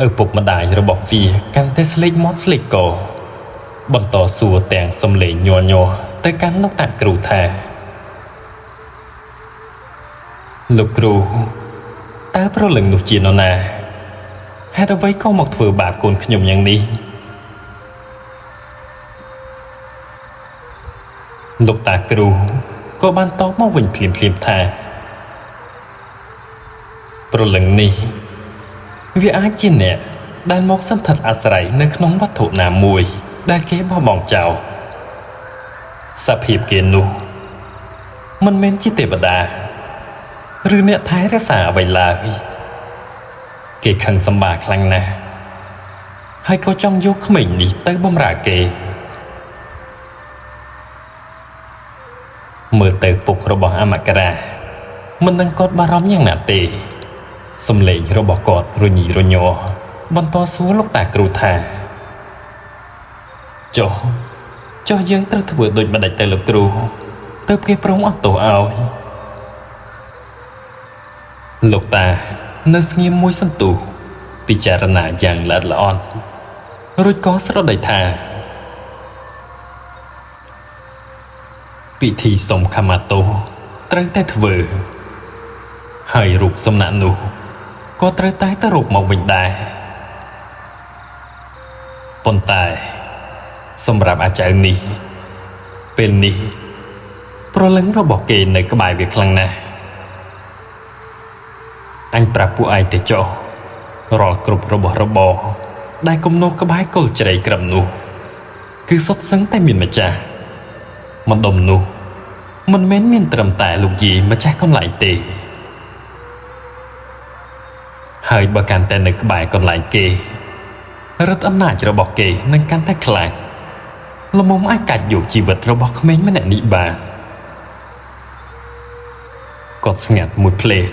[SPEAKER 1] ឪពុកម្ដាយរបស់វាកាន់តែស្លេកមាត់ស្លេកកបន្តសួរទាំងសំឡេងញ័រទៅកាន់លោកតាគ្រូថាលោកគ្រូតើប្រលឹងនោះជានរណាហេតុអ្វីក៏មកធ្វើបាបកូនខ្ញុំយ៉ាងនេះលោកតាគ្រូក៏បានតបមកវិញភ្លាមថាប្រលឹងនេះវាអាចជាអ្នកដែលមកសន្ធិដ្ឋអាស្រ័យនៅក្នុងវត្ថុណាមួយដែលគេបោះបង់ចោលសភាពគេនោះមិនមែនជាទេវតាឬអ្នកថែរក្សាអ្វីឡើយគេខឹងសម្បាខ្លាំងណាស់ហើយក៏ចង់យកក្មេងនេះទៅបម្រើគេមើលទៅពុករបស់អមករាមិនដឹងគាត់បារម្ភយ៉ាងណាទេសំឡេងរបស់គាត់រញីរញ័របន្តសួរលោកតាគ្រូថាចុះយើងត្រូវធ្វើដូចម្ដេចទៅលោកគ្រូទើបគេព្រមអត់ទោសឲ្យលោកតានៅស្ងៀមមួយសន្ទុះពិចារណាយ៉ាងល្អិតល្អន់រួចក៏ស្រដីថាពិធីសុំខមាទោសត្រូវតែធ្វើហើយរូបសំណាក់នោះក៏ត្រូវតែទៅរកមកវិញដែរប៉ុន្តែសម្រាប់អាចៅនេះពេលនេះប្រលឹងរបស់គេនៅក្បែរវាខ្លាំងណាស់អញប្រាប់ពួកឯងទៅចុះរាល់គ្រប់របស់របរដែលគំនោក្បែរគល់ជ្រៃក្រឹមនោះគឺសុទ្ធសឹងតែមានម្ចាស់ម្ដុំនោះ មិនមែនមានត្រឹមតែលោកយាយម្ចាស់កន្លែងទេហើយបើកាន់តែនៅក្បែរកន្លែងគេរដ្ឋអំណាចរបស់គេនឹងកាន់តែខ្លាំងល្មមអាចកាច់យកជីវិតរបស់ក្មេងម្នាក់នេះបានគាត់ស្ងាត់មួយភ្លេត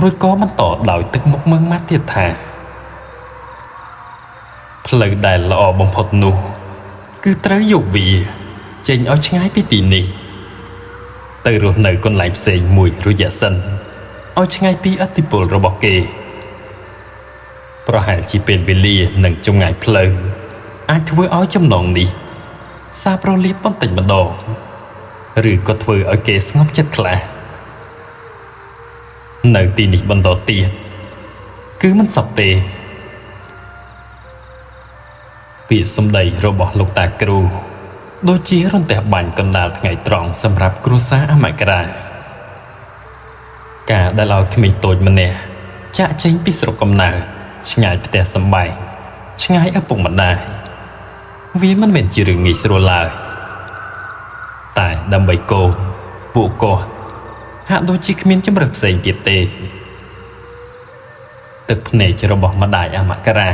[SPEAKER 1] រួចក៏បន្តដោយទឹកមុខមើងម៉ាត់ទៀតថាផ្លូវដែលល្អបំផុតនោះគឺត្រូវយកវាចេញឲ្យឆ្ងាយពីទីនេះទៅរស់នៅកន្លែងផ្សេងមួយរយៈសិនឲ្យឆ្ងាយពីឥទ្ធិពលរបស់គេប្រហែលជាពេលវេលានិងចម្ងាយផ្លូវអាចធ្វើឲ្យចំណងនេះសាបរលាបបន្តិចម្ដងឬក៏ធ្វើឲ្យគេស្ងប់ចិត្តខ្លះនៅទីនេះបន្តទៀតគឺមិនសពទេពាក្យសម្ដីរបស់លោកតាគ្រូដូចជារន្ទះបាញ់កណ្ដាលថ្ងៃត្រង់សម្រាប់គ្រួសារអមករាការដែលឲ្យក្មេងតូចម្នាក់ចាក់ចេញពីស្រុកកំណើតឆ្ងាយផ្ទះសម្បែងឆ្ងាយឪពុកម្ដាយវាមិនមែនជារឿងងាយស្រួលឡើយតែដើម្បីកូនពួកគាត់ហាក់ដូចជាគ្មានជម្រើសផ្សេងទៀតទេទឹកភ្នែករបស់ម្ដាយអមករា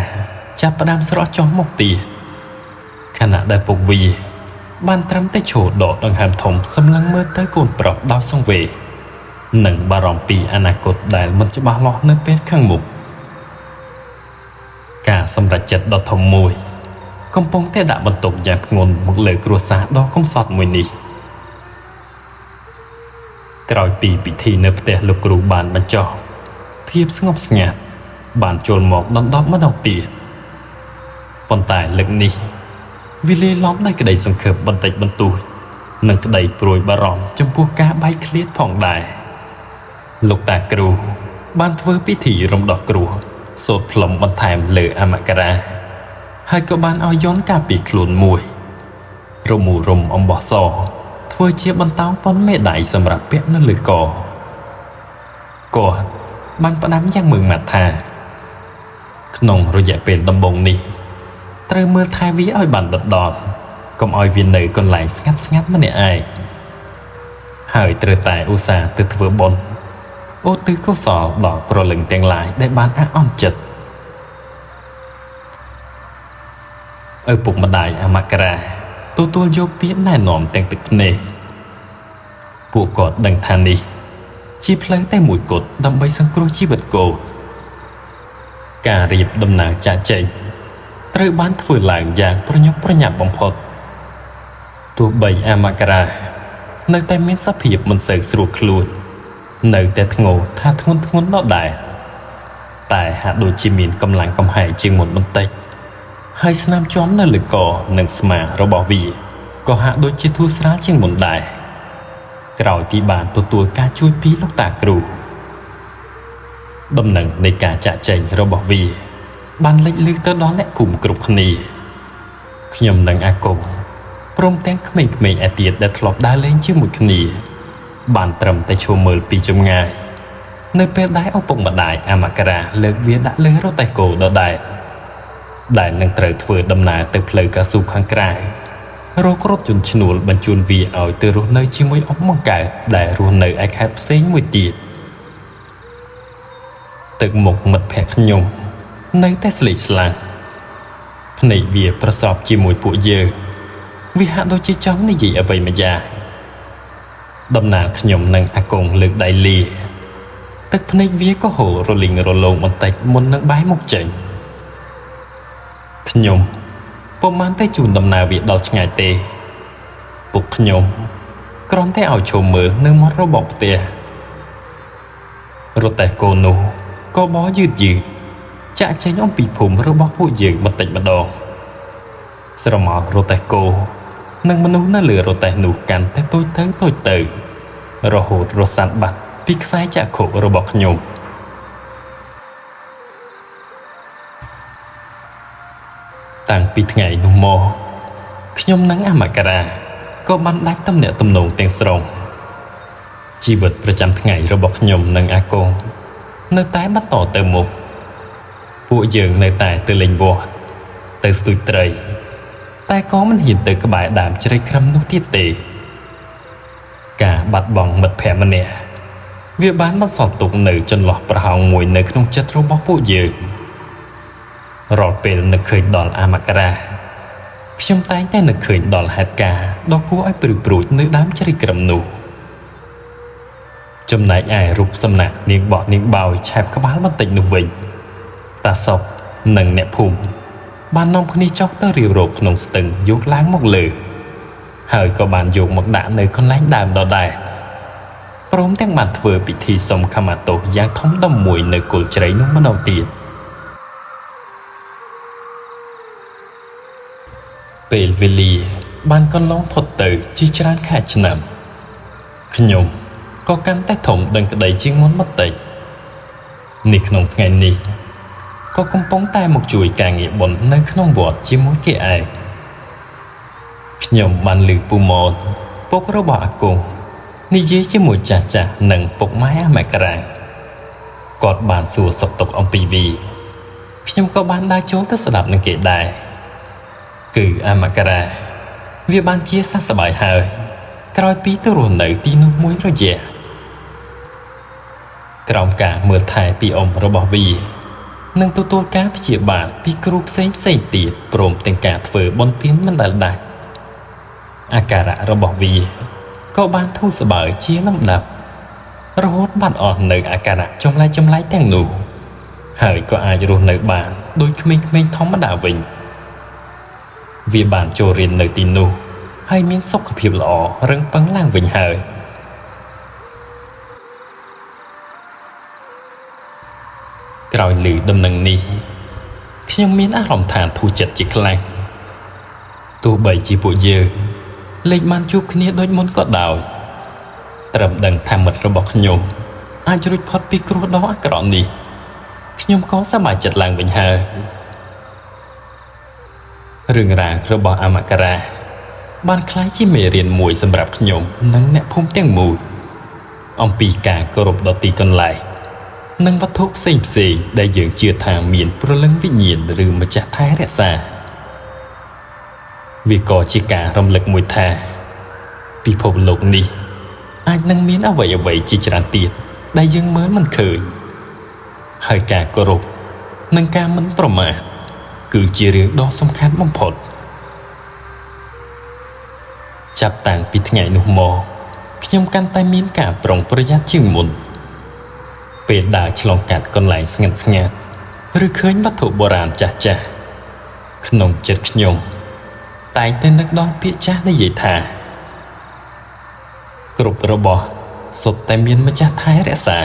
[SPEAKER 1] ចាប់ផ្ដើមស្រក់ចុះមកទៀតខណៈដែលពុកវាបានត្រឹមតែឈរដកដង្ហើមធំសម្លឹងមើលទៅកូនប្រុសដោយសង្វេគនិងបារម្ភពីអនាគតដែលមិនច្បាស់លាស់នៅពេលខាងមុខការសម្រេចចិត្តដ៏ធំមួយកំពុងតែដាក់បន្ទុកយ៉ាងធ្ងន់មកលើគ្រួសារដ៏កំសត់មួយនេះក្រោយពីពិធីនៅផ្ទះលោកគ្រូបានបញ្ចប់ភាពស្ងប់ស្ងាត់បានចូលមកដណ្ដប់ម្ដងទៀតប៉ុន្តែលើកនេះវាលាយឡំដោយក្តីសង្ឃឹមបន្តិចបន្តួចនិងក្តីព្រួយបារម្ភចំពោះការបែកឃ្លាតផងដែរលោកតាគ្រូបានធ្វើពិធីរំដោះគ្រោះសូត្រផ្លុំបន្ថែមលើអមករាហើយក៏បានឲ្យយន្តការពារខ្លួនមួយរមូរំអំបោះសធ្វើជាបន្តោងប៉ុនមេដៃសម្រាប់ពាក់នៅលើកគាត់បានផ្ដាំយ៉ាងមើងម៉ាត់ថាក្នុងរយៈពេលដំបូងនេះត្រូវមើលថែវាឲ្យបានដិតដល់កុំឲ្យវានៅកន្លែងស្ងាត់ស្ងាត់ម្នាក់ឯងហើយត្រូវតែឧស្សាហ៍ទៅធ្វើបុណ្យឧទ្ទិសកុសលដល់ប្រលឹងទាំងឡាយដែលបានអាក់អន់ចិត្តឪពុកម្ដាយអមករាទទួលយកពាក្យណែនាំទាំងទឹកភ្នែកពួកគាត់ដឹងថានេះជាផ្លូវតែមួយគត់ដើម្បីសង្គ្រោះជីវិតកូនការរៀបដំណើរចាក់ចែងត្រូវបានធ្វើឡើងយ៉ាងប្រញាប់ប្រញាល់បំផុតទោះបីអមករានៅតែមានសភាពមិនសូវស្រួលខ្លួននៅតែធ្ងោថាធ្ងន់ដដែលតែហាក់ដូចជាមានកម្លាំងកំហែងជាងមុនបន្តិចហើយស្នាមជាំនៅលើកនិងស្មារបស់វាក៏ហាក់ដូចជាធូរស្រាលជាងមុនដែរក្រោយពីបានទទួលការជួយពីលោកតាគ្រូដំណឹងនៃការចាក់ចែងរបស់វាបានលេចលឺទៅដល់អ្នកភូមិគ្រប់គ្នាខ្ញុំនិងអាគមព្រមទាំងក្មេងៗឯទៀតដែលធ្លាប់ដើរលេងជាមួយគ្នាបានត្រឹមតែឈរមើលពីចម្ងាយនៅពេលដែលឪពុកម្ដាយអមករាលើកវាដាក់លើរទេះគោដដែលនឹងត្រូវធ្វើដំណើរទៅផ្លូវកៅស៊ូខាងក្រៅរករថយន្តឈ្នួលបញ្ជូនវាឲ្យទៅរស់នៅជាមួយអ៊ំបង្កើតដែលរស់នៅឯខេត្តផ្សេងមួយទៀតទឹកមុខមិត្តភក្តិខ្ញុំនៅតែស្លេកស្លាំងភ្នែកវាប្រសពជាមួយពួកយើងវាហាក់ដូចជាចង់និយាយអ្វីម្យ៉ាងដំណើរខ្ញុំនិងអាគង់លើកដៃលាទឹកភ្នែកវាក៏ហូររលីងរលោងបន្តិចមុននឹងបែរមុខចេញខ្ញុំពុំបានទៅជូនដំណើរវាដល់ឆ្ងាយទេពុកខ្ញុំគ្រាន់តែឲ្យឈមមើលនៅមាត់របស់ផ្ទះរទេះគោនោះក៏បោះយឺតចាក់ចេញអំពីភូមិរបស់ពួកយើងបន្តិចម្ដងស្រមោលរទេះគោនិងមនុស្សនៅលើរទេះនោះកាន់តែតូចទៅរហូតរសាត់បាត់ពីខ្សែចក្ខុរបស់ខ្ញុំតាំងពីថ្ងៃនោះមកខ្ញុំនិងអមករាក៏បានដាច់ទំនាក់ទំនងទាំងស្រុងជីវិតប្រចាំថ្ងៃរបស់ខ្ញុំនិងអាគងនៅតែបន្តទៅមុខពួកយើងនៅតែទៅលេងវត្តទៅស្ទូចត្រីតែក៏មិនហ៊ានទៅក្បែរដើមជ្រៃក្រឹមនោះទៀតទេ ការបាត់បង់មិត្តភក្តិម្នាក់វាបានបន្សល់ទុកនៅចន្លោះប្រហោងមួយនៅក្នុងចិត្តរបស់ពួកយើងរាល់ពេលនឹកឃើញដល់អាមករាខ្ញុំតែងតែនឹកឃើញដល់ហេតុការណ៍ដ៏គួរឲ្យព្រឺព្រួចនៅដើមជ្រៃក្រឹមនោះចំណែកឯរូបសំណាកនាងបកនាងបោយឆែបក្បាលបន្តិចនោះវិញតាសុកនិងអ្នកភូមិបាននាំគ្នាចុះទៅរៀបរកក្នុងស្ទឹងយកឡើងមកលើហើយក៏បានយកមកដាក់នៅកន្លែងដើមដដែលព្រមទាំងបានធ្វើពិធីសុំខមាទោសយ៉ាងធំដុំមួយនៅគល់ជ្រៃនោះម្ដងទៀតពេលវេលាបានកន្លងផុតទៅជាច្រើនខែឆ្នាំខ្ញុំក៏កាន់តែធំដឹងក្តីជាងមុនបន្តិចនេះក្នុងថ្ងៃនេះក៏កំពុងតែមកជួយការងារបុណ្យនៅក្នុងវត្តជាមួយគេឯងខ្ញុំបានឮពូម៉ូនពុករបស់អាគង់និយាយជាមួយចាស់ចាស់និងពុកម៉ែអាមករាគាត់បានសួរសុខទុក្ខអំពីវីខ្ញុំក៏បានដើរចូលទៅស្ដាប់នឹងគេដែរគឺអាមករាវាបានជាសះស្បើយហើយក្រោយពីទៅរស់នៅទីនោះមួយរយៈក្រោមការមើលថែពីអ៊ំរបស់វីនិងទទួលការព្យាបាលពីគ្រូផ្សេងទៀតព្រមទាំងការធ្វើបុណ្យទានមិនដែលដាច់អាការៈរបស់វាក៏បានធូរស្បើយជាលំដាប់រហូតបាត់អស់នៅអាការៈចម្លែកទាំងនោះហើយក៏អាចរស់នៅបានដូចក្មេងៗធម្មតាវិញវាបានចូលរៀននៅទីនោះហើយមានសុខភាពល្អរឹងប៉ឹងឡើងវិញហើយក្រោយឮដំណឹងនេះខ្ញុំមានអារម្មណ៍ថាធូរចិត្តជាខ្លាំងទោះបីជាពួកយើងលេចបានជួបគ្នាដូចមុនក៏ដោយត្រឹមដឹងថាមិត្តរបស់ខ្ញុំអាចរួចផុតពីគ្រោះដ៏អាក្រក់នេះខ្ញុំក៏សប្បាយចិត្តឡើងវិញហើយរឿងរ៉ាវរបស់អាមករាបានក្លាយជាមេរៀនមួយសម្រាប់ខ្ញុំនិងអ្នកភូមិទាំងមូលអំពីការគោរពដល់ទីកន្លែងនិងវត្ថុផ្សេងដែលយើងជឿថាមានព្រលឹងវិញ្ញាណឬម្ចាស់ថែរក្សាវាក៏ជាការរំលឹកមួយថាពិភពលោកនេះអាចនឹងមានអ្វីជាច្រើនទៀតដែលយើងមើលមិនឃើញហើយការគោរពនិងការមិនប្រមាថគឺជារឿងដ៏សំខាន់បំផុតចាប់តាំងពីថ្ងៃនោះមកខ្ញុំកាន់តែមានការប្រុងប្រយ័ត្នជាងមុនពេលដើរឆ្លងកាត់កន្លែងស្ងាត់ឬឃើញវត្ថុបុរាណចាស់ក្នុងចិត្តខ្ញុំតែងតែនឹកដល់ពាក្យចាស់និយាយថាគ្រប់របស់សុទ្ធតែមានម្ចាស់ថែរក្សា